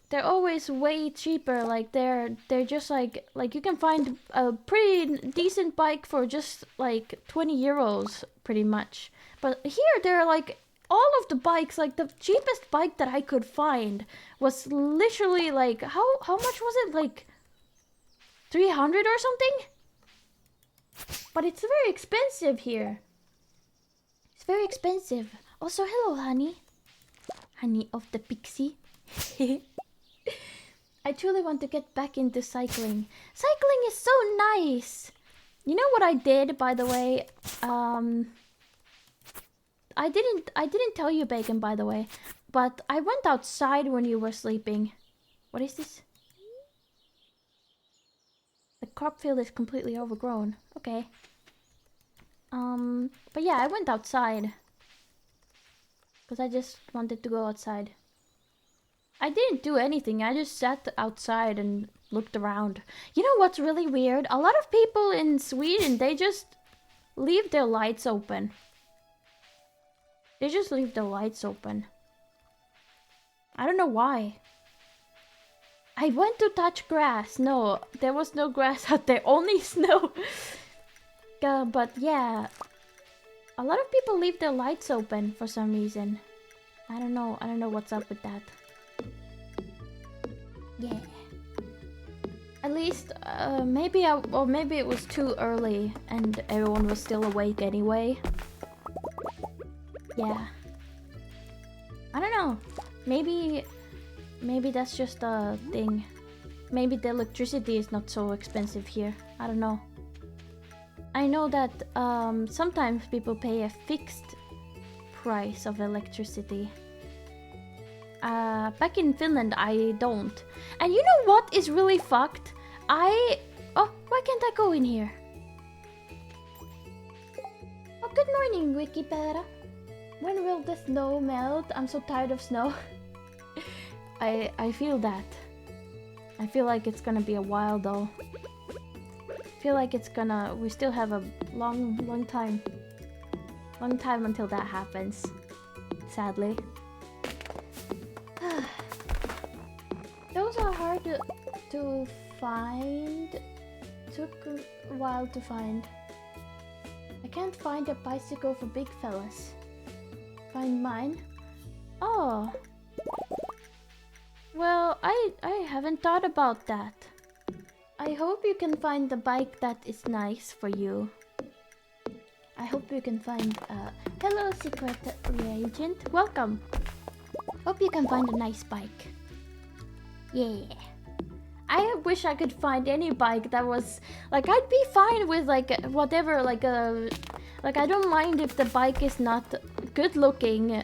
way cheaper. Like they're just like you can find a pretty decent bike for just like 20 euros pretty much. But here they're like, all of the bikes, like the cheapest bike that I could find was literally like, how much was it? Like 300 or something? But it's very expensive here. It's very expensive. Also, hello, honey. Honey of the pixie. I truly want to get back into cycling. Cycling is so nice. You know what I did, by the way? I didn't tell you, Bacon, by the way, but I went outside when you were sleeping. What is this? The crop field is completely overgrown. Okay. But yeah, I went outside. Because I just wanted to go outside. I didn't do anything. I just sat outside and looked around. You know what's really weird? A lot of people in Sweden, they just leave their lights open. They just leave their lights open. I don't know why. I went to touch grass. No, there was no grass out there. Only snow. But yeah. A lot of people leave their lights open for some reason. I don't know what's up with that. Yeah. At least, maybe it was too early and everyone was still awake anyway. Yeah. I don't know. Maybe that's just a thing. Maybe the electricity is not so expensive here. I don't know. I know that sometimes people pay a fixed price of electricity. Back in Finland, I don't. And you know what is really fucked? Oh, why can't I go in here? Oh, good morning, Wikipedia. When will the snow melt? I'm so tired of snow. I feel that. I feel like it's gonna be a while though. feel like it's gonna... We still have a long time. Long time until that happens. Sadly. Those are hard to find. Took a while to find. I can't find a bicycle for big fellas. Find mine? Oh. Well, I haven't thought about that. I hope you can find the bike that is nice for you. I hope you can find hello secret agent. Welcome. Hope you can find a nice bike. Yeah. I wish I could find any bike that was like I'd be fine with like whatever like I don't mind if the bike is not good looking.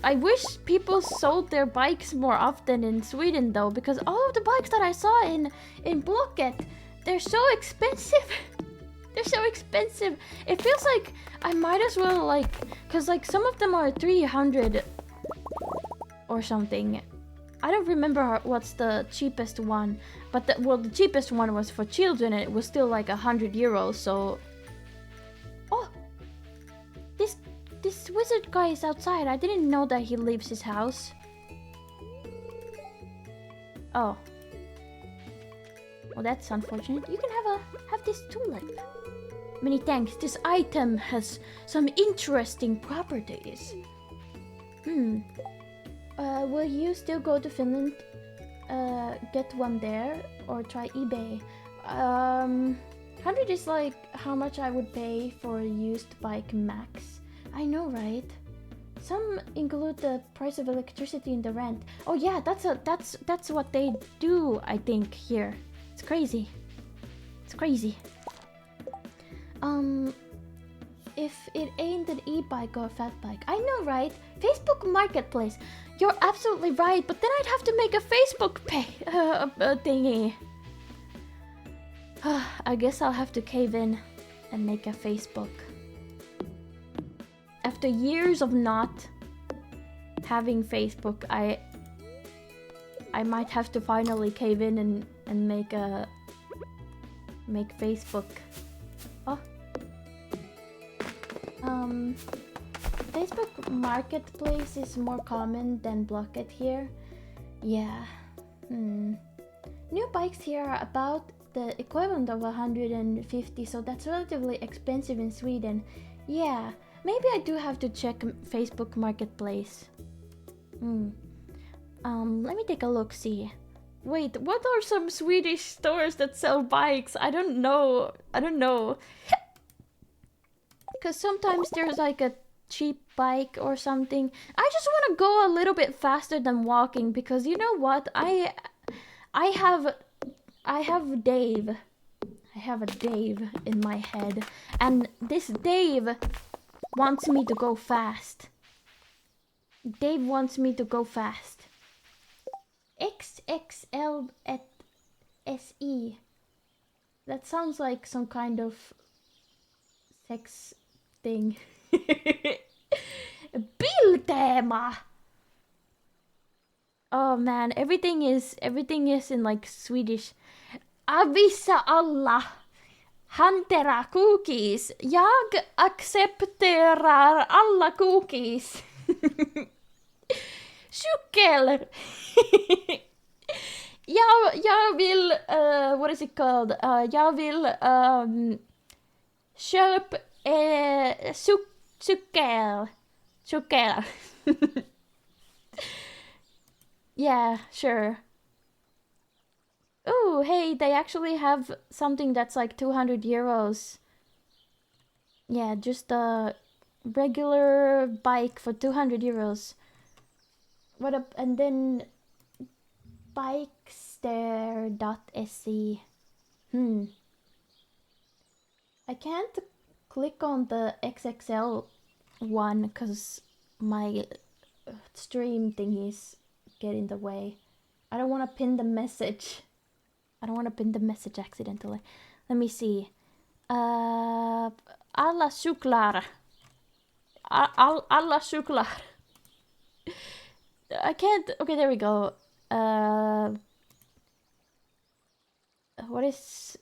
I wish people sold their bikes more often in Sweden though, because all of the bikes that I saw in Blocket, they're so expensive. They're so expensive. It feels like I might as well like, cause like some of them are 300 or something. I don't remember what's the cheapest one, but the cheapest one was for children and it was still like 100 euros. So, oh, this wizard guy is outside. I didn't know that he leaves his house. Oh, well that's unfortunate. You can have this tulip. Many thanks. This item has some interesting properties. Will you still go to Finland? Get one there or try eBay? 100 is like how much I would pay for a used bike max. I know, right? Some include the price of electricity in the rent. Oh yeah, that's what they do, I think, here. It's crazy. It's crazy. If it ain't an e-bike or a fat bike. I know, right? Facebook Marketplace. You're absolutely right, but then I'd have to make a Facebook thingy. I guess I'll have to cave in and make a Facebook. After years of not having Facebook, I might have to finally cave in and make Facebook. Oh. Facebook Marketplace is more common than Blocket here. Yeah. New bikes here are about the equivalent of 150, so that's relatively expensive in Sweden. Yeah, maybe I do have to check Facebook Marketplace. Let me take a look, see. Wait, what are some Swedish stores that sell bikes? I don't know. Because sometimes there's like a cheap bike or something. I just want to go a little bit faster than walking because you know what? I have Dave. I have a Dave in my head, and this Dave wants me to go fast. Dave wants me to go fast. XXL at SE. That sounds like some kind of sex thing. Biltema. Oh man, everything is in like Swedish. Avisa alla. Hantera cookies. Jag accepterar alla cookies. Cykel. jag vill what is it called? Jag vill köp cykel. Yeah, sure. Oh, hey, they actually have something that's like 200 euros. Yeah, just a regular bike for 200 euros. What up? And then bikester.se. I can't click on the XXL one because my stream thingies get in the way. I don't want to pin the message. I don't want to pin the message accidentally. Let me see. Alla cyklar. Alla cyklar. I can't. Okay, there we go. what is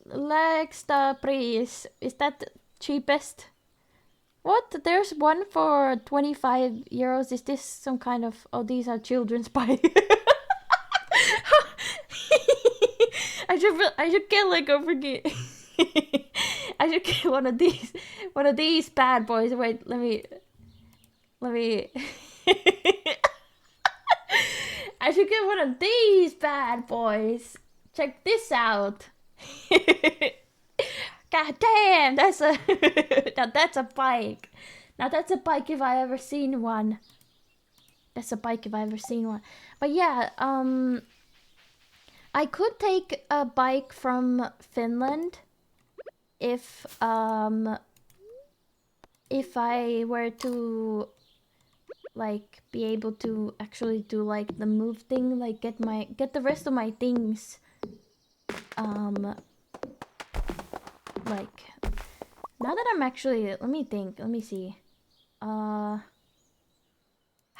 lägsta pris? Is that cheapest? What? There's one for 25 euros. Is this some kind of... Oh, these are children's pie. I should get like a freaking... I should get one of these bad boys. Wait, let me... I should get one of these bad boys. Check this out. God damn, that's a now that's a bike. Now that's a bike if I ever seen one. That's a bike if I ever seen one. But yeah, I could take a bike from Finland if I were to like be able to actually do like the move thing, like get the rest of my things like now that I'm actually, let me see, how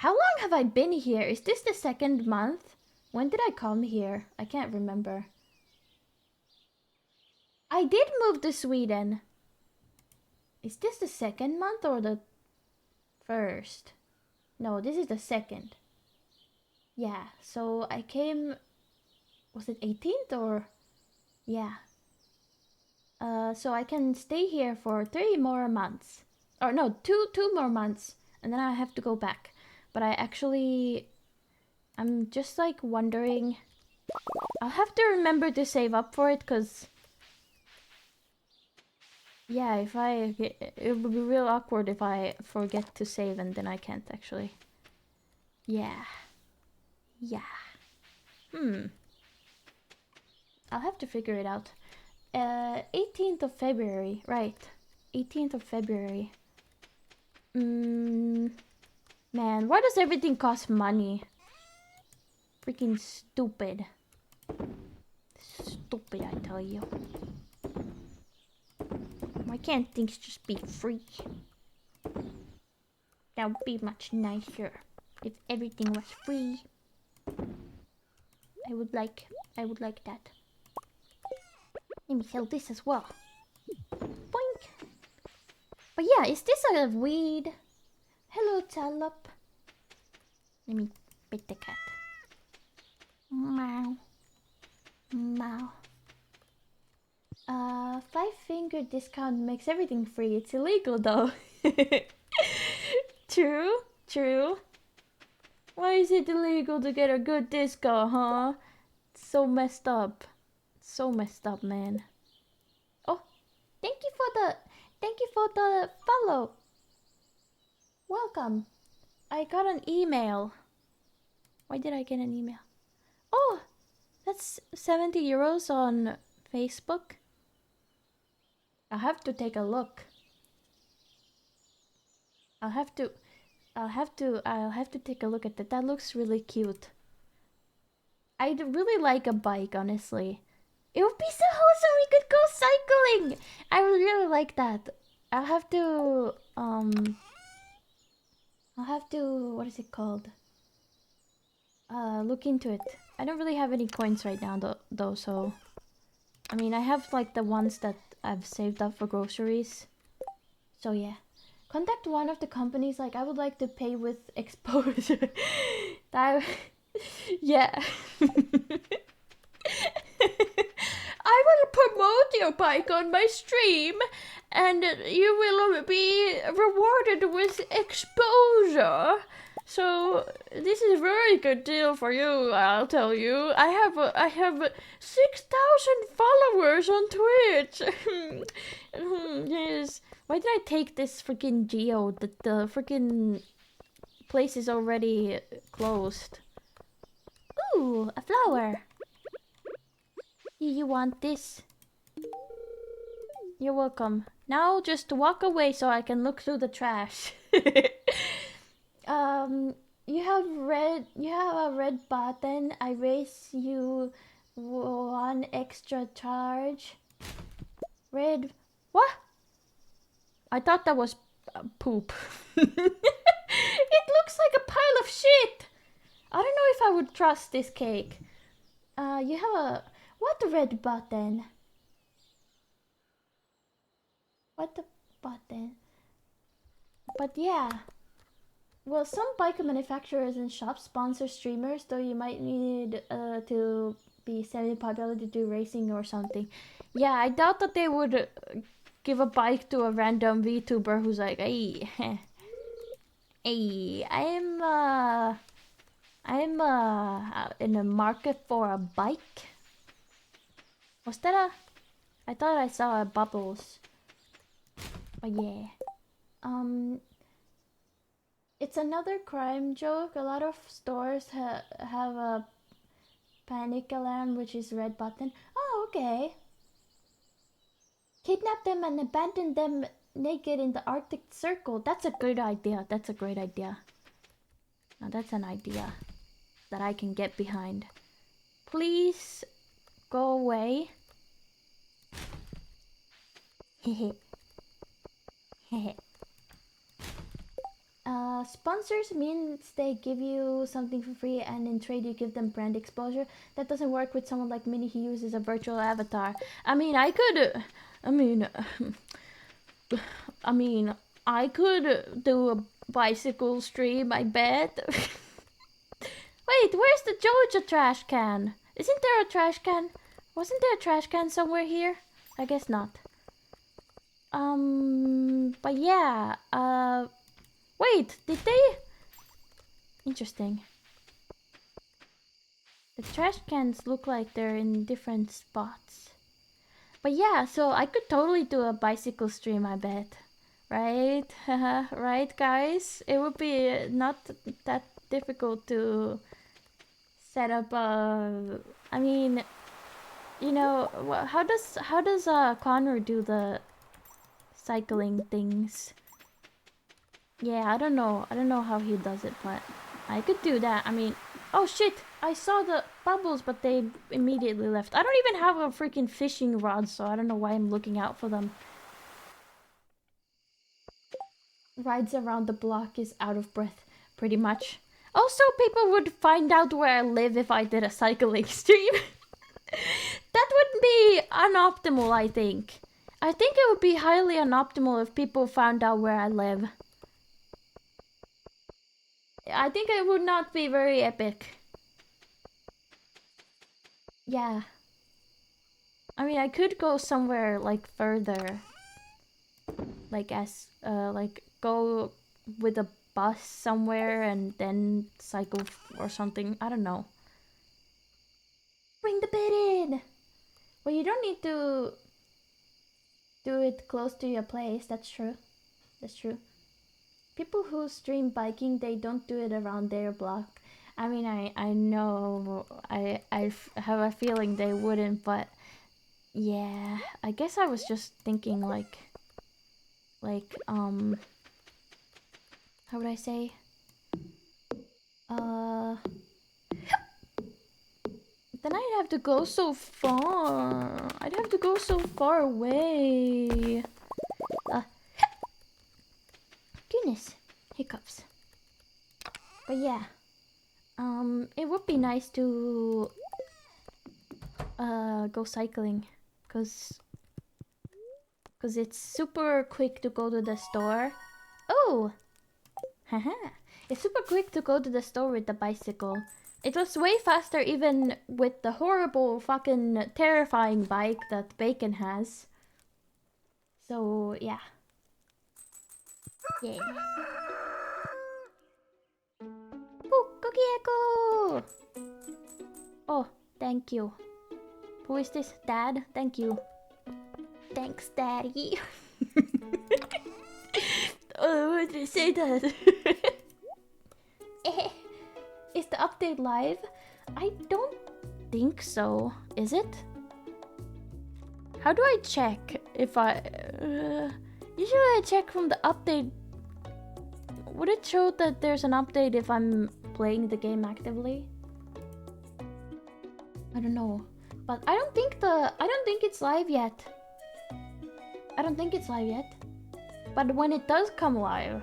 long have I been here? Is this the second month? When did I come here? I can't remember. I did move to Sweden. Is this the second month or the first? No, this is the second. Yeah, so I came, was it 18th or? Yeah. So I can stay here for 3 more months. Or no, two more months. And then I have to go back. But I'm just like wondering. I'll have to remember to save up for it, because... Yeah, it would be real awkward if I forget to save and then I can't actually. Yeah. I'll have to figure it out. 18th of February, right. 18th of February. Man, why does everything cost money? Freaking stupid. Stupid, I tell you. Why can't things just be free? That would be much nicer if everything was free. I would like that. Let me sell this as well. Boink. But yeah, is this a weed? Hello, Talop. Let me pet the cat. Meow. Meow. 5-finger discount makes everything free. It's illegal though. True. Why is it illegal to get a good discount, huh? It's so messed up. So messed up, man. Oh, thank you for the follow. Welcome. I got an email. Why did I get an email? Oh, that's 70 euros on Facebook. I'll have to take a look. I'll have to take a look at that. That looks really cute. I'd really like a bike, honestly. It would be so wholesome. We could go cycling. I would really like that. I'll have to what is it called? Look into it. I don't really have any coins right now though, so I mean I have like the ones that I've saved up for groceries. So yeah. Contact one of the companies, like I would like to pay with exposure. Yeah. I will promote your bike on my stream and you will be rewarded with exposure. So this is a very good deal for you, I'll tell you. I have 6,000 followers on Twitch. Yes. Why did I take this freaking geo? The freaking place is already closed. Ooh, a flower. You want this? You're welcome. Now just walk away so I can look through the trash. You have a red button. I raise you 1 extra charge. Red, what? I thought that was poop. It looks like a pile of shit. I don't know if I would trust this cake. You have a... What red button? What the button? But yeah. Well, some bike manufacturers and shops sponsor streamers, though you might need to be semi-popular to do racing or something. Yeah, I doubt that they would give a bike to a random VTuber who's like, hey, hey, I'm in the market for a bike. Was that a... I thought I saw a bubbles. But yeah. It's another crime joke. A lot of stores have a panic alarm, which is red button. Oh, okay. Kidnap them and abandon them naked in the Arctic Circle. That's a good idea. That's a great idea. Now that's an idea that I can get behind. Please go away. Hehe. Hehe. Sponsors means they give you something for free and in trade you give them brand exposure. That doesn't work with someone like Minnie who uses a virtual avatar. I mean, I could do a bicycle stream, I bet. Wait, where's the Joja trash can? Isn't there a trash can? Wasn't there a trash can somewhere here? I guess not. But yeah, wait, did they? Interesting. The trash cans look like they're in different spots. But yeah, so I could totally do a bicycle stream, I bet. Right? Right, guys? It would be not that difficult to set up a... I mean, you know, how does Connor do the cycling things? Yeah, I don't know how he does it, but I could do that. I mean, oh shit, I saw the bubbles, but they immediately left. I don't even have a freaking fishing rod, so I don't know why I'm looking out for them. Rides around the block is out of breath, pretty much. Also, people would find out where I live if I did a cycling stream. That would be unoptimal, I think. I think it would be highly unoptimal if people found out where I live. I think it would not be very epic. Yeah. I mean, I could go somewhere, like, further. Like, like, go with a bus somewhere and then cycle or something. I don't know. Bring the bed in! Well, you don't need to do it close to your place. That's true. That's true. People who stream biking, they don't do it around their block. I mean, I know, I have a feeling they wouldn't, but yeah, I guess I was just thinking like, how would I say? Then I'd have to go so far. I'd have to go so far away. Goodness, hiccups. But yeah, it would be nice to go cycling, cause it's super quick to go to the store. Oh, haha! It's super quick to go to the store with the bicycle. It was way faster even with the horrible fucking terrifying bike that Bacon has. So yeah. Yeah. Oh, Cookie Echo! Oh, thank you. Who is this? Dad? Thank you. Thanks, Daddy. Oh, why did I say that? Is the update live? I don't think so. Is it? How do I check if I... usually I check from the update. Would it show that there's an update if I'm playing the game actively? I don't know. But I don't think it's live yet. I don't think it's live yet. But when it does come live...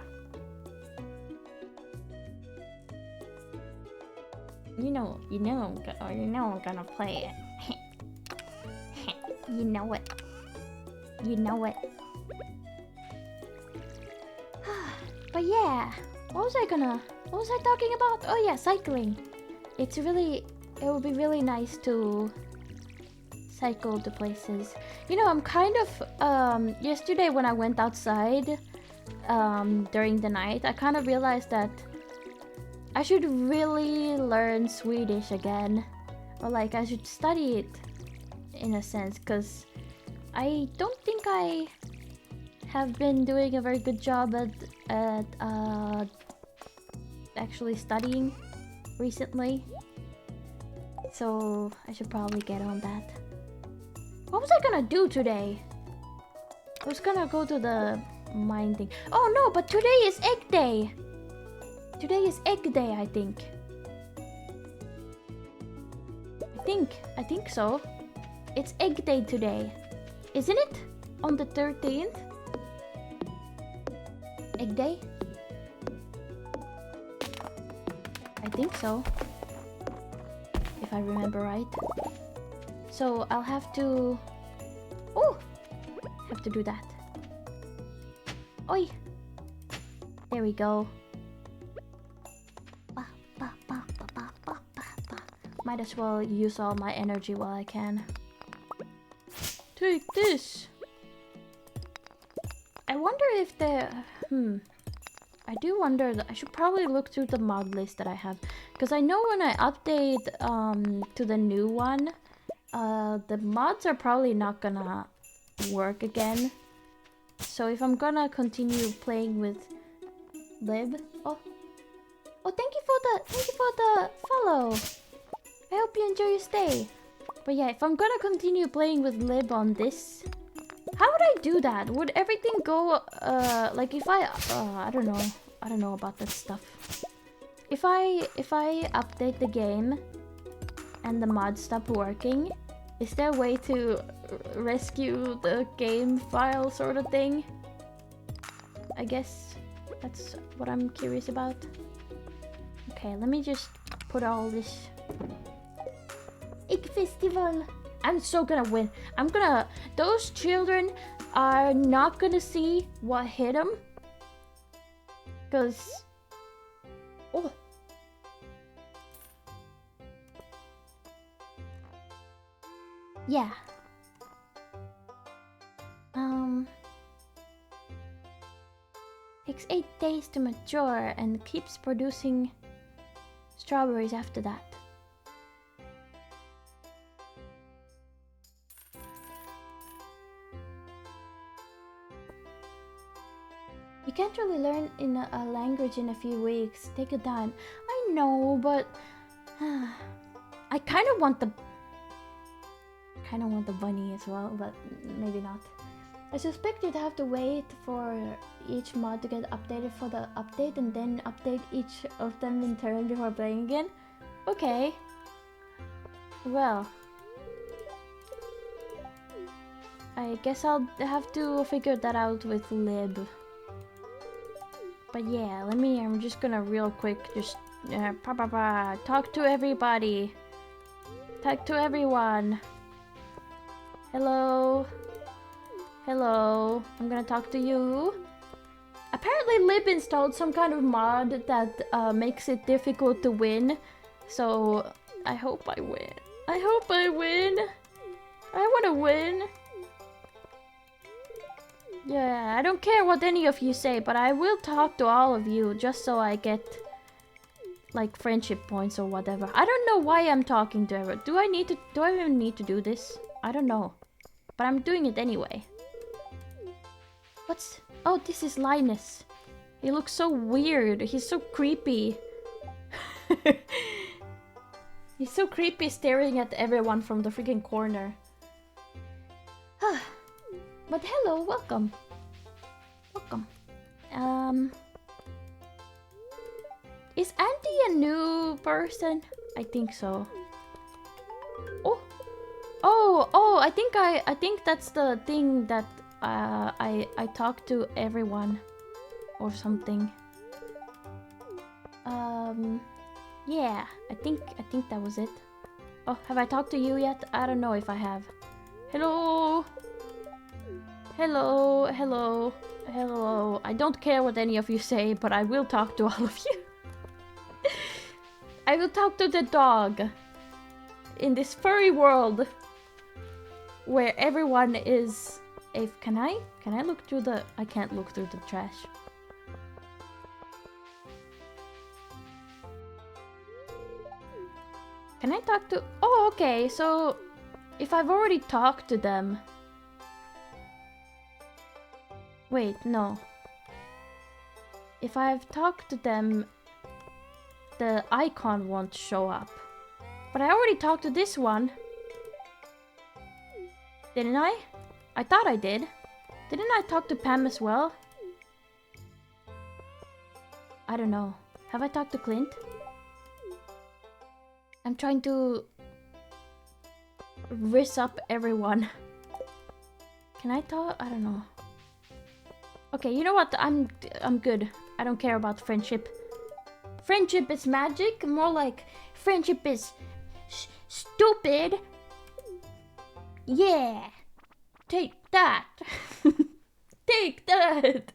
You know I'm gonna play it. You know it. You know it. But yeah, what was I talking about? Oh yeah, cycling. It would be really nice to cycle to places. You know, I'm kind of, yesterday when I went outside, during the night, I kind of realized that I should really learn Swedish again. Or like, I should study it, in a sense, because I don't think I have been doing a very good job at actually studying recently. So I should probably get on that. What was I gonna do today? I was gonna go to the mine thing. Oh no, but today is egg day. Today is egg day, I think. I think so. It's egg day today. Isn't it? On the 13th? Egg day? I think so. If I remember right. So I'll have to... Oh! Have to do that. Oi! There we go. Might as well use all my energy while I can. Take this! I wonder if the... I do wonder that I should probably look through the mod list that I have. Because I know when I update to the new one, the mods are probably not gonna work again. So if I'm gonna continue playing with Lib... Oh, thank you for the follow! I hope you enjoy your stay. But yeah, if I'm gonna continue playing with Lib on this... How would I do that? Would everything go, like if I don't know. I don't know about that stuff. If I update the game and the mods stop working, is there a way to rescue the game file sort of thing? I guess that's what I'm curious about. Okay, let me just put all this... Egg Festival! I'm so gonna win. Those children are not gonna see what hit them. Cause... Oh! Yeah. Takes 8 days to mature and keeps producing strawberries after that. You can't really learn in a language in a few weeks. Take your time. I know, but I kind of want the bunny as well, but maybe not. I suspect you'd have to wait for each mod to get updated for the update and then update each of them in turn before playing again. Okay. Well, I guess I'll have to figure that out with Lib. But yeah, I'm just gonna real quick just talk to everybody. Talk to everyone. Hello. Hello. I'm gonna talk to you. Apparently Lib installed some kind of mod that makes it difficult to win. So I hope I win. I hope I win. I wanna win. Yeah, I don't care what any of you say, but I will talk to all of you just so I get like friendship points or whatever. I don't know why I'm talking to everyone. Do I even need to do this? I don't know. But I'm doing it anyway. Oh, this is Linus. He looks so weird. He's so creepy. He's so creepy staring at everyone from the freaking corner. But hello, welcome. Welcome. Is Andy a new person? I think so. Oh, I think that's the thing that I talk to everyone or something. Yeah, I think that was it. Oh, have I talked to you yet? I don't know if I have. Hello? Hello, hello, hello. I don't care what any of you say, but I will talk to all of you. I will talk to the dog. In this furry world where everyone is... Can I look through the... I can't look through the trash. Can I talk to... Oh, okay, so... If I've already talked to them... Wait, no. If I've talked to them, the icon won't show up. But I already talked to this one. Didn't I? I thought I did. Didn't I talk to Pam as well? I don't know. Have I talked to Clint? I'm trying to... riz up everyone. Can I talk? I don't know. Okay, you know what? I'm good. I don't care about friendship. Friendship is magic. More like friendship is stupid. Yeah. Take that. Take that.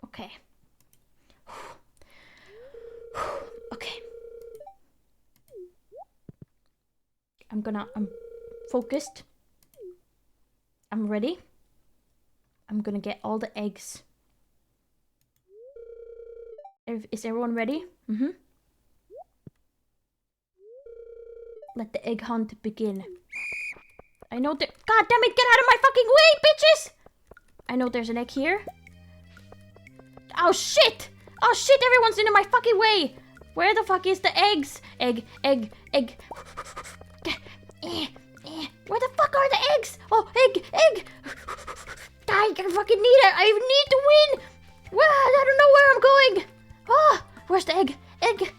Okay. Okay. I'm focused. I'm ready. I'm gonna get all the eggs. Is everyone ready? Mm-hmm. Let the egg hunt begin. I know that. God damn it, get out of my fucking way, bitches! I know there's an egg here. Oh shit! Oh shit, everyone's in my fucking way! Where the fuck is the eggs? Egg. Where the fuck are the eggs? Oh, egg! I fucking need it! I need to win! Well, I don't know where I'm going! Oh, where's the egg? Egg!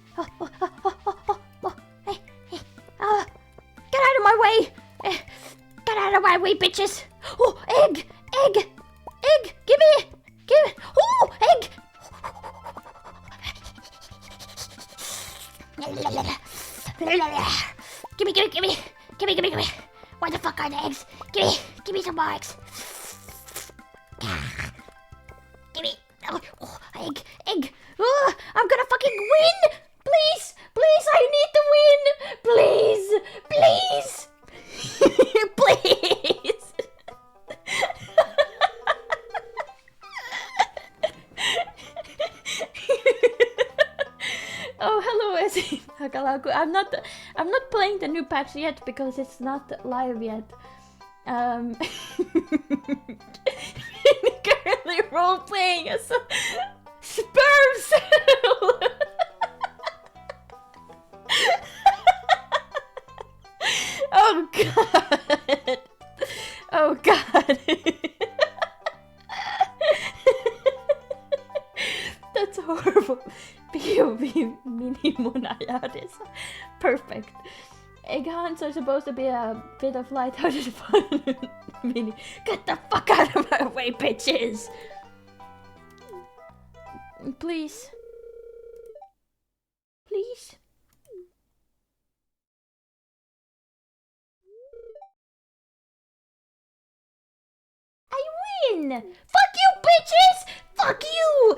Hey. Get out of my way! Get out of my way, bitches! Oh, egg! Give me! Oh, egg! Give me! Where the fuck are the eggs? Give me some more eggs! Give me! Oh, egg! Oh, I'm gonna fucking win! Please, I need to win! Please! Please! Oh, hello, Esi Hakalaku. I'm not playing the new patch yet because it's not live yet. Currently role-playing as a sperm cell. Oh god. Oh god. That's horrible. POV mini monayades. Perfect. Egg hunts are supposed to be a bit of lighthearted fun. Mini. Get the fuck out of my way, bitches! Please. I win! Fuck you, bitches! Fuck you!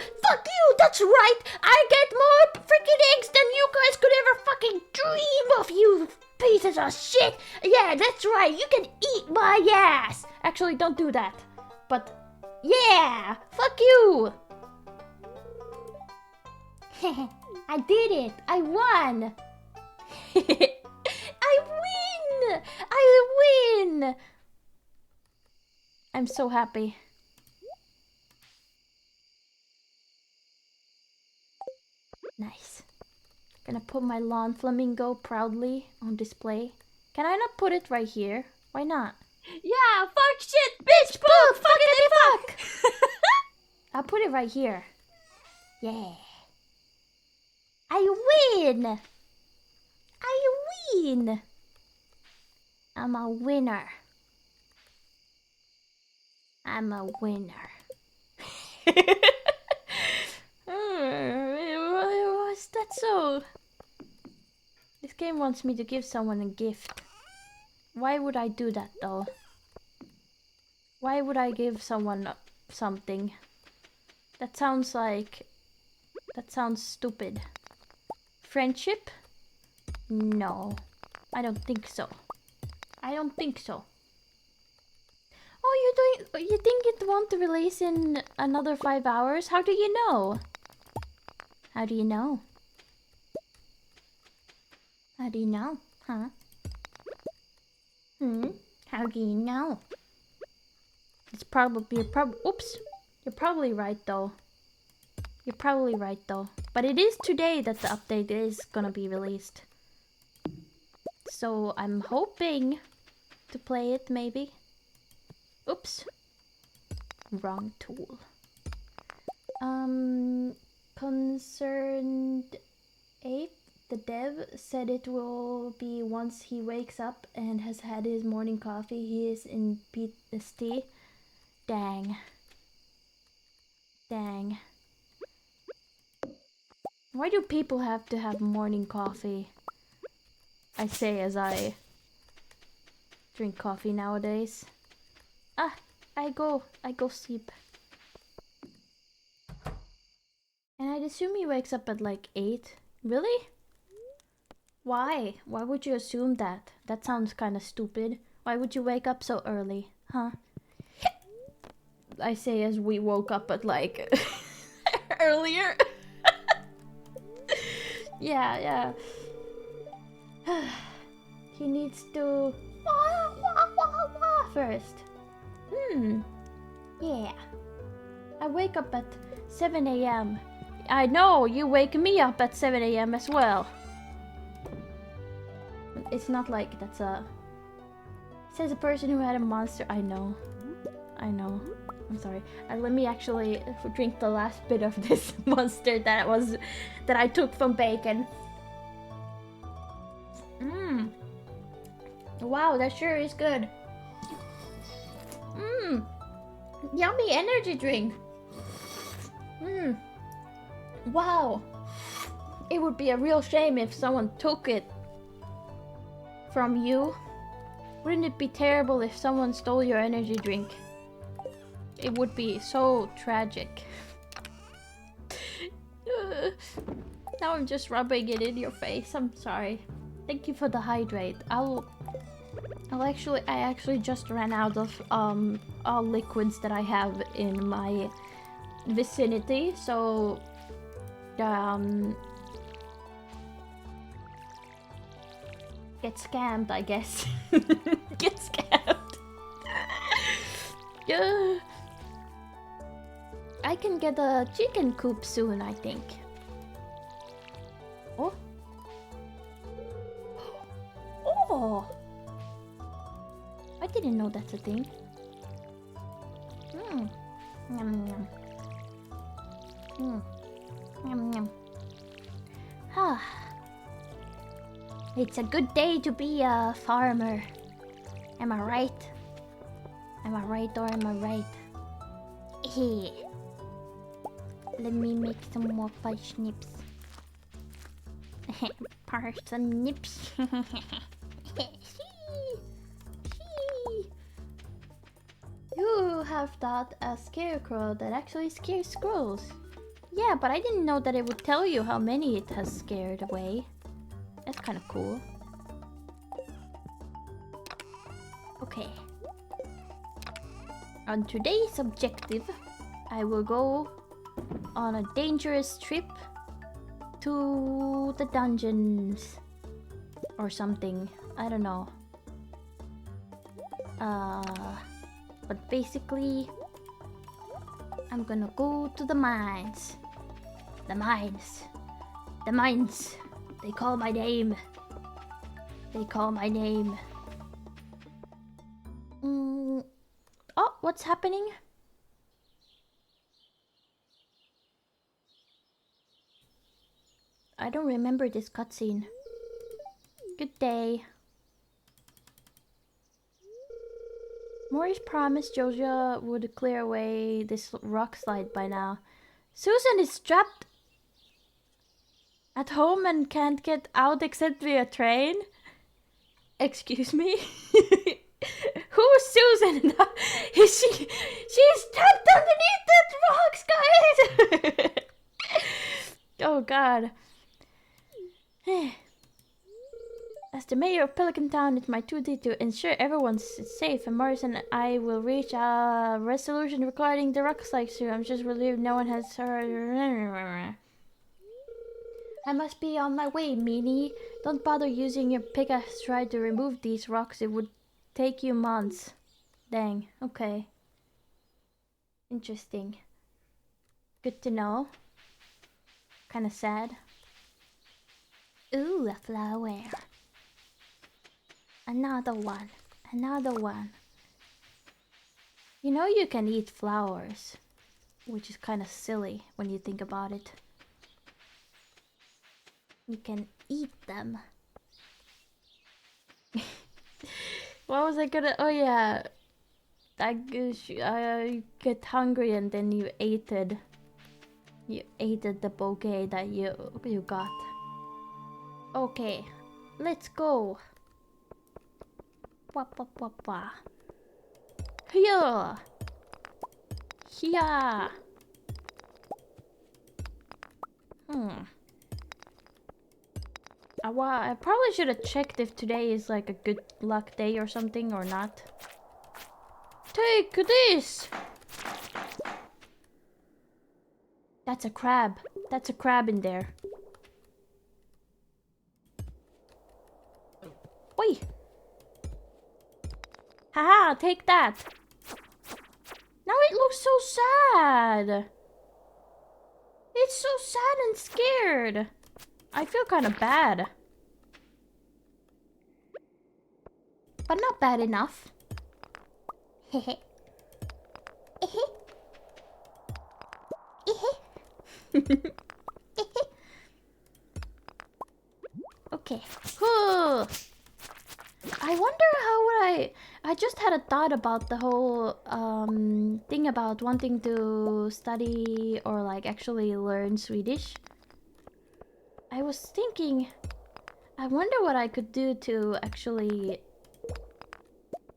That's right! I get more freaking eggs than you guys could ever fucking dream of, you pieces of shit! Yeah, that's right, you can eat my ass! Actually, don't do that. But, yeah! Fuck you! I did it! I won! I win! I'm so happy. Nice. Gonna put my lawn flamingo proudly on display. Can I not put it right here? Why not? Yeah, fuck shit, bitch, poop, fuck! I'll put it right here. Yeah. I win! I'm a winner. What's the that's so... This game wants me to give someone a gift. Why would I do that though? Why would I give someone something? That sounds like... That sounds stupid. Friendship? No. I don't think so. I don't think so. Oh, you think it won't release in another 5 hours? How do you know? How do you know? How do you know? Huh? How do you know? It's probably oops. You're probably right though. You're probably right though. But it is today that the update is gonna be released. So I'm hoping to play it maybe. Oops. Wrong tool. Concerned Ape, the dev, said it will be once he wakes up and has had his morning coffee. He is in PTSD. Dang. Dang. Why do people have to have morning coffee? I say as I drink coffee nowadays. Ah, I go sleep. And I'd assume he wakes up at like 8. Really? Why? Why would you assume that? That sounds kind of stupid. Why would you wake up so early? Huh? I say as we woke up at like earlier. Yeah. He needs to first. Yeah. I wake up at 7 a.m. I know, you wake me up at 7 a.m. as well. It's not like that's a... Says a person who had a monster. I know. I'm sorry. Let me actually drink the last bit of this monster that I took from bacon. Wow, that sure is good. Yummy energy drink. Wow. It would be a real shame if someone took it from you. Wouldn't it be terrible if someone stole your energy drink? It would be so tragic. Now I'm just rubbing it in your face. I'm sorry. Thank you for the hydrate. I actually just ran out of all liquids that I have in my vicinity, so get scammed, I guess. Get scammed. Yeah. I can get a chicken coop soon, I think. Oh! I didn't know that's a thing. Yum yum. Yum yum. It's a good day to be a farmer. Am I right? Am I right or am I right? Hey. Let me make some more parsnips. Parsnips. You have thought a scarecrow that actually scares squirrels. Yeah, but I didn't know that it would tell you how many it has scared away. That's kind of cool. Okay. On today's objective, I will go on a dangerous trip to the dungeons or something. I don't know. But basically, I'm gonna go to the mines. The mines. The mines. They call my name. They call my name. Oh, what's happening? I don't remember this cutscene. Good day. Morris promised Joja would clear away this rock slide by now. Susan is trapped. At home and can't get out except via train? Excuse me? Who's Susan? Is she's trapped underneath the rocks, guys! Oh god. As the mayor of Pelican Town, it's my duty to ensure everyone's safe, and Morris and I will reach a resolution regarding the rock slide soon. I'm just relieved no one has heard. I must be on my way, Meanie. Don't bother using your pickaxe to try to remove these rocks. It would take you months. Dang, okay. Interesting. Good to know. Kinda sad. Ooh, a flower. Another one. Another one. You know you can eat flowers, which is kind of silly when you think about it. You can eat them. What was I gonna... Oh yeah. I get hungry and then you ate it. You ate the bouquet that you got. Okay. Let's go. Wah, wah, wah, wah. Here. Here. I probably should have checked if today is like a good luck day or something or not. Take this! That's a crab. That's a crab in there. Oi! Haha, take that! Now it looks so sad! It's so sad and scared! I feel kind of bad. But not bad enough. Hehe. Hehe. Hehe. Okay. Whew. I wonder how would I just had a thought about the whole thing about wanting to study or like actually learn Swedish. I was thinking, I wonder what I could do to actually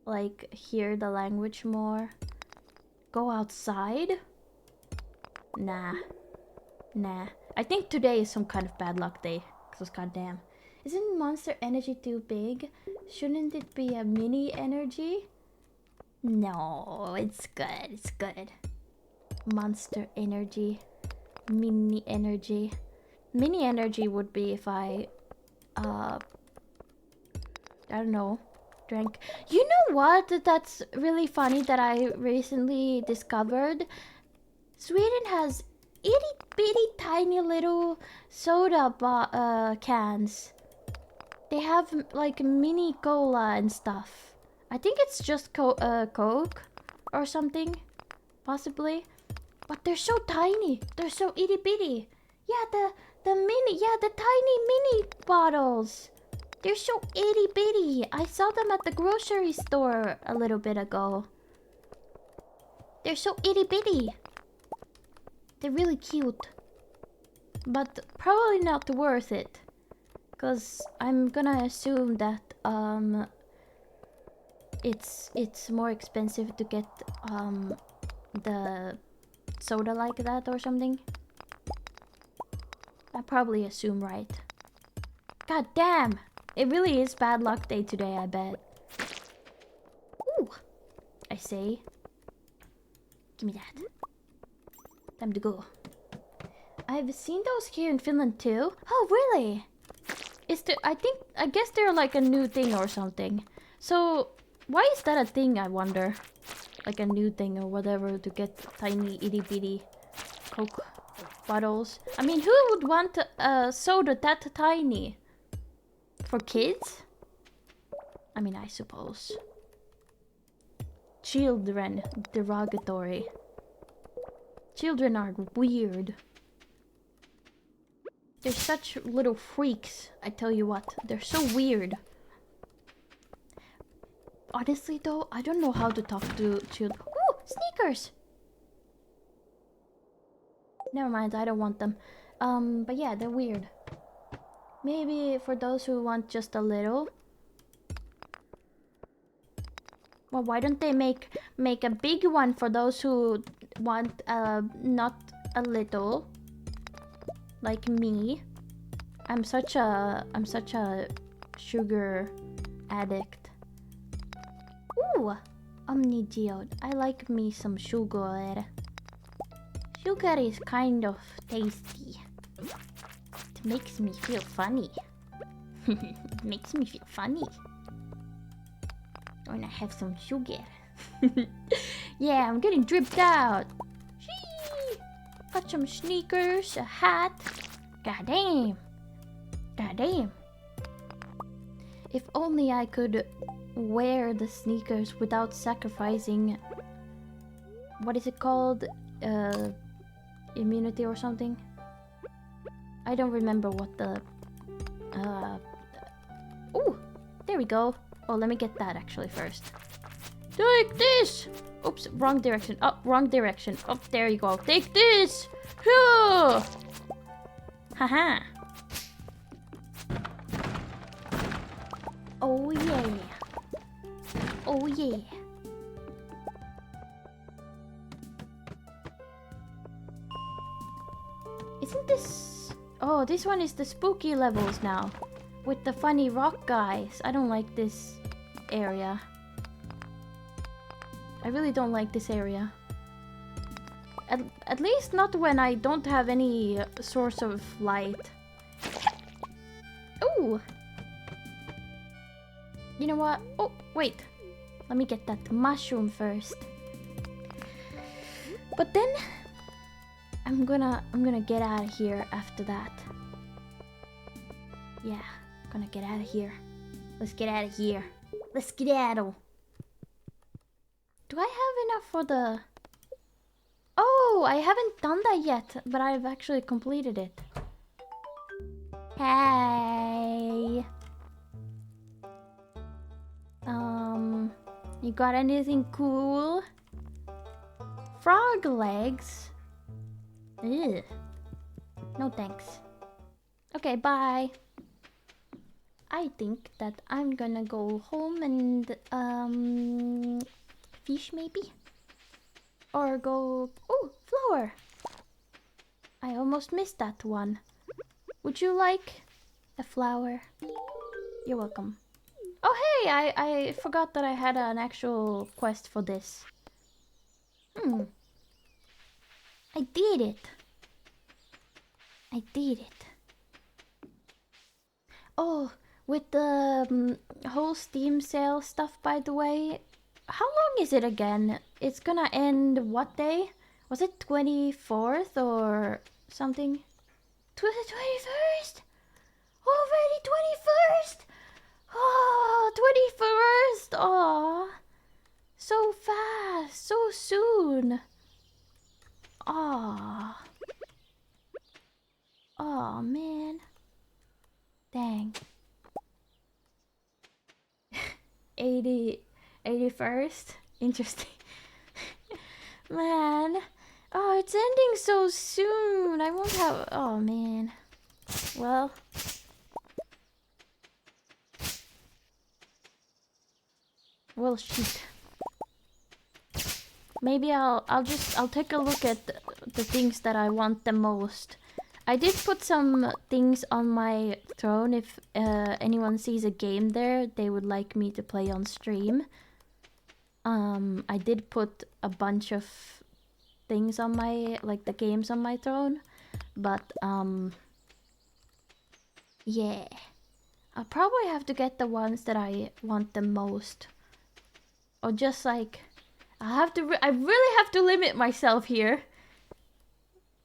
like hear the language more. Go outside? Nah. Nah. I think today is some kind of bad luck day. Because goddamn. Isn't Monster Energy too big? Shouldn't it be a mini energy? No, it's good. It's good. Monster Energy. Mini energy. Mini energy would be if I don't know, drank. You know what? That's really funny that I recently discovered. Sweden has itty bitty tiny little soda cans. They have like mini cola and stuff. I think it's just Coke or something, possibly. But they're so tiny. They're so itty bitty. Yeah, the tiny mini bottles. They're so itty bitty. I saw them at the grocery store a little bit ago. They're so itty bitty. They're really cute. But probably not worth it. Cause I'm gonna assume that it's more expensive to get the soda like that or something. I probably assume right. God damn! It really is bad luck day today, I bet. Ooh! I say. Give me that. Time to go. I've seen those here in Finland too. Oh, really? I guess they're like a new thing or something. So, why is that a thing, I wonder? Like a new thing or whatever to get tiny itty bitty Coke bottles. I mean, who would want a soda that tiny? For kids? I mean, I suppose. Children. Derogatory. Children are weird. They're such little freaks, I tell you what. They're so weird. Honestly though, I don't know how to talk to children. Ooh, sneakers! Never mind, I don't want them. But yeah, they're weird. Maybe for those who want just a little. Well, why don't they make a big one for those who want not a little, like me. I'm such a sugar addict. Ooh, Omnigeode. I like me some sugar. Sugar is kind of tasty. It makes me feel funny. It makes me feel funny when I have some sugar. Yeah, I'm getting dripped out. Shee! Got some sneakers, a hat. God damn. God damn. If only I could wear the sneakers without sacrificing... What is it called? Immunity or something? I don't remember what the... Ooh! There we go. Oh, let me get that actually first. Take this! Oops, wrong direction. Oh, wrong direction. Oh, there you go. Take this! Haha! Oh yeah. Oh yeah. Isn't this... Oh, this one is the spooky levels now. With the funny rock guys. I don't like this area. I really don't like this area. At least not when I don't have any source of light. Ooh! You know what? Oh, wait. Let me get that mushroom first. But then I'm gonna get out of here after that. Yeah, gonna get out of here. Let's get out of here. Let's get out. Do I have enough for the... Oh, I haven't done that yet, but I've actually completed it. Hey. You got anything cool? Frog legs? Ugh. No thanks. Okay, bye. I think that I'm gonna go home and fish maybe? Or go... Oh, flower! I almost missed that one. Would you like a flower? You're welcome. Oh hey, I forgot that I had an actual quest for this. I did it. I did it. Oh, with the whole Steam sale stuff, by the way, how long is it again? It's gonna end what day? Was it 24th or something? 21st? Already 21st? Oh, 21st! Aw. So fast, so soon. Aw. Aw, man. Dang. 81st? Interesting. Man. Oh, it's ending so soon. I won't have... Oh, man. Well... Well, shit. Maybe I'll take a look at the things that I want the most. I did put some things on my throne. If anyone sees a game there they would like me to play on stream. I did put a bunch of things on my, like the games on my throne, but yeah, I'll probably have to get the ones that I want the most, or just like I really have to limit myself here.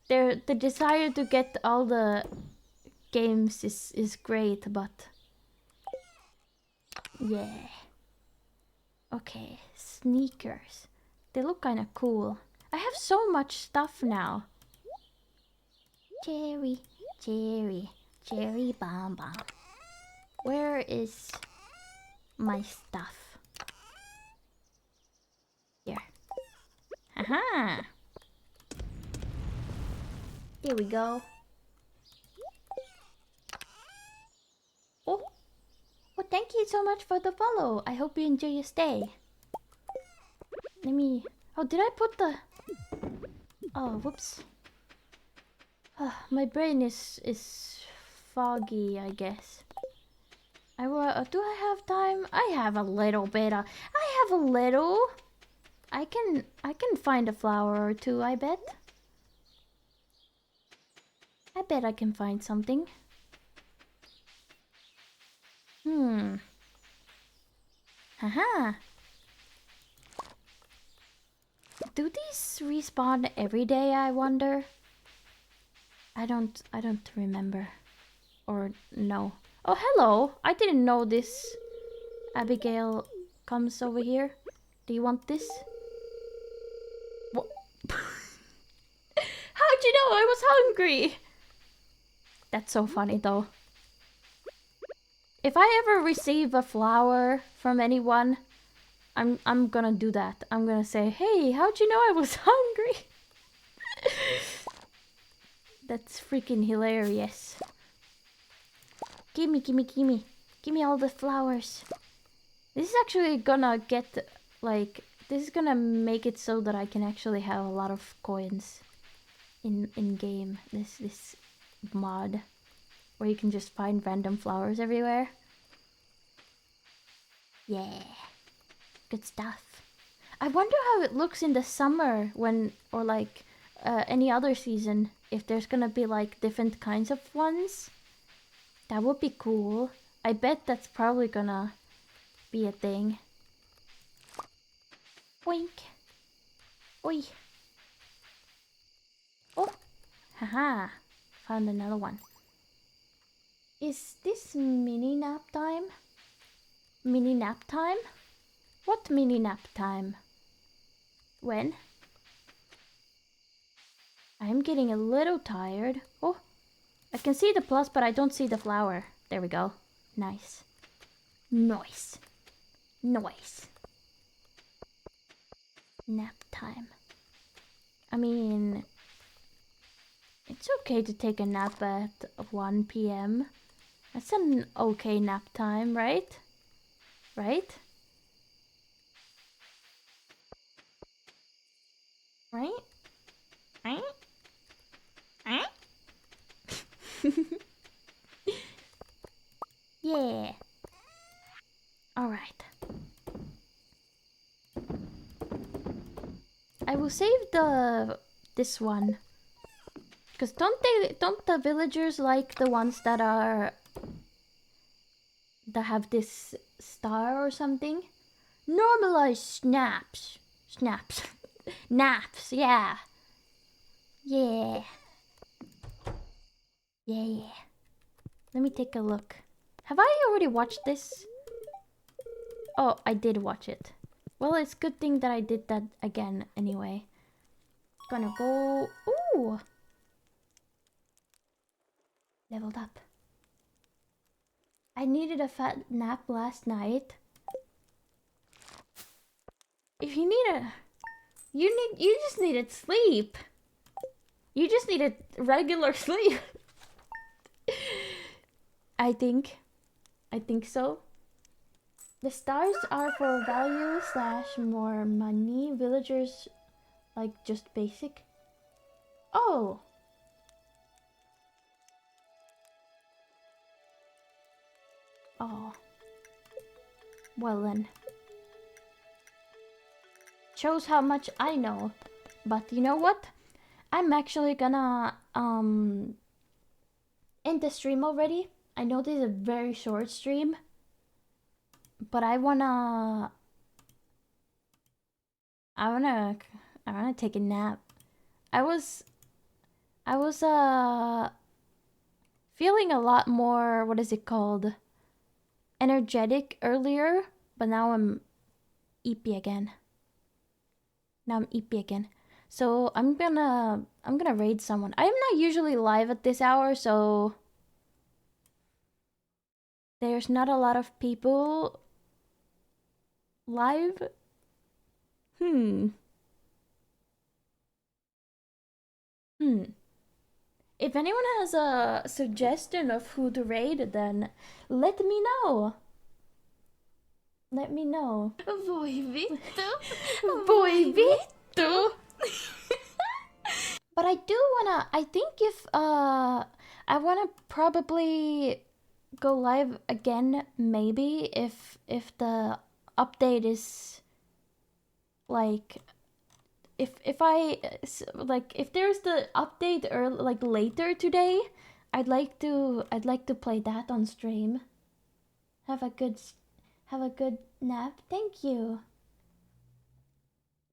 The desire to get all the games is great, but yeah. Okay, sneakers. They look kind of cool. I have so much stuff now. Cherry, cherry, cherry bomb bomb. Where is my stuff? Here. Aha! Here we go. thank you so much for the follow. I hope you enjoy your stay. Let me... Oh, did I put the... Oh, whoops. My brain is foggy, I guess. Do I have time? I have a little bit. I have a little. I can find a flower or two, I bet. I bet I can find something. Haha. Do these respawn every day, I wonder? I don't remember. Or no. Oh, hello. I didn't know this. Abigail comes over here. Do you want this? What? How'd you know I was hungry? That's so funny though. If I ever receive a flower from anyone, I'm gonna do that. I'm gonna say, hey, how'd you know I was hungry? That's freaking hilarious. Gimme. Gimme all the flowers. This is actually gonna get, like, this is gonna make it so that I can actually have a lot of coins in game. This mod where you can just find random flowers everywhere. Yeah. Good stuff. I wonder how it looks in the summer when, or like any other season, if there's gonna be like different kinds of ones. That would be cool. I bet that's probably gonna be a thing. Boink. Oi. Oh. Haha. Found another one. Is this mini nap time? Mini nap time? What mini nap time? When? I'm getting a little tired. Oh, I can see the plus, but I don't see the flower. There we go. Nice. Nice. Nice. Nap time. I mean, it's okay to take a nap at 1 p.m. That's an okay nap time, right? Right? Right? Right? Right? Yeah. All right. I will save this one. Cause don't the villagers like the ones that have this star or something? Normalize snaps. Naps, yeah. Yeah. Yeah. Let me take a look. Have I already watched this? Oh, I did watch it. Well, it's a good thing that I did that again anyway. Gonna go... Ooh! Leveled up. I needed a fat nap last night. If you need a... You just needed sleep. You just needed regular sleep. I think so. The stars are for value / more money. Villagers like just basic. Oh. Oh. Well then. Shows how much I know. But you know what? I'm actually gonna end the stream already. I know this is a very short stream, but I wanna take a nap. I was feeling a lot more, what is it called? Energetic earlier, but now I'm eepy again. So I'm gonna raid someone. I'm not usually live at this hour, so there's not a lot of people live. If anyone has a suggestion of who to raid, then let me know. let me know. Voi vittu. Voi vittu. But I do wanna. I think if I wanna probably go live again. Maybe if the update is like. If I like if there's the update like later today, I'd like to play that on stream. Have a good nap. Thank you.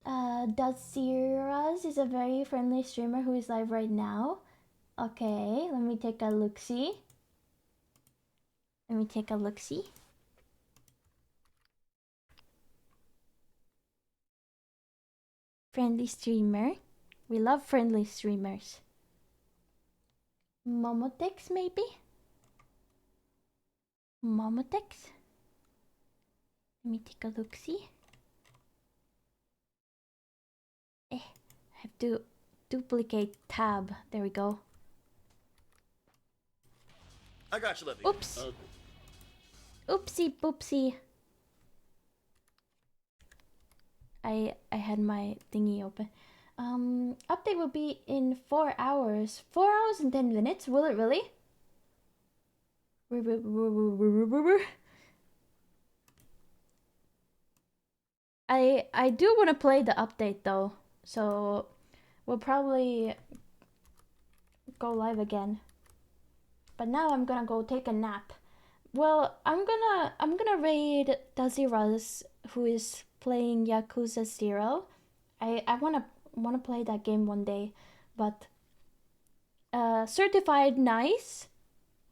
Dasiras is a very friendly streamer who is live right now. Okay, let me take a look-see. Friendly streamer. We love friendly streamers. Momotex, maybe? Momotex? Let me take a look-see. I have to duplicate tab. There we go. I got you, Livy. Oops. Oopsie boopsie. I had my thingy open. Update will be in 4 hours. 4 hours and 10 minutes? Will it really? I do want to play the update though, so we'll probably go live again. But now I'm gonna go take a nap. Well, I'm gonna raid Daziraz, who is playing Yakuza 0. I wanna play that game one day, but certified nice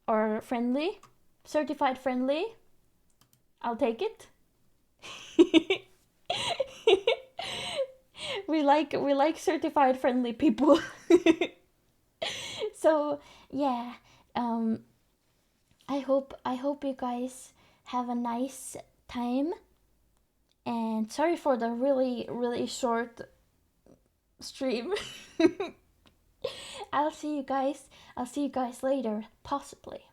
or friendly, certified friendly, I'll take it. we like certified friendly people. So yeah, I hope you guys have a nice time. And sorry for the really short stream. I'll see you guys later, possibly.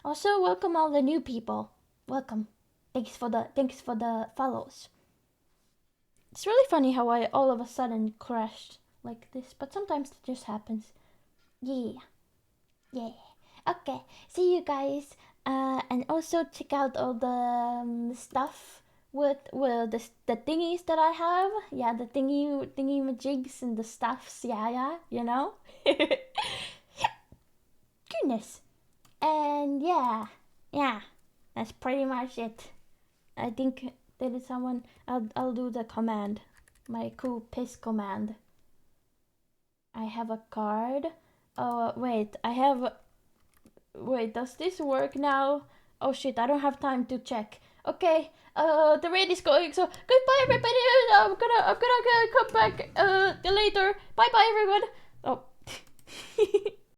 Also, welcome all the new people. Welcome. Thanks for the follows. It's really funny how I all of a sudden crashed like this, but sometimes it just happens. Yeah. Okay, see you guys. And also check out all the stuff with the thingies that I have. Yeah, the thingy majigs and the stuffs. Yeah, you know. Goodness. And yeah, that's pretty much it. I think there is someone. I'll do the command, my cool piss command. I have a card. Oh wait, Wait, does this work now? Oh shit, I don't have time to check. Okay, the raid is going, so goodbye everybody. I'm gonna come back later. Bye everyone.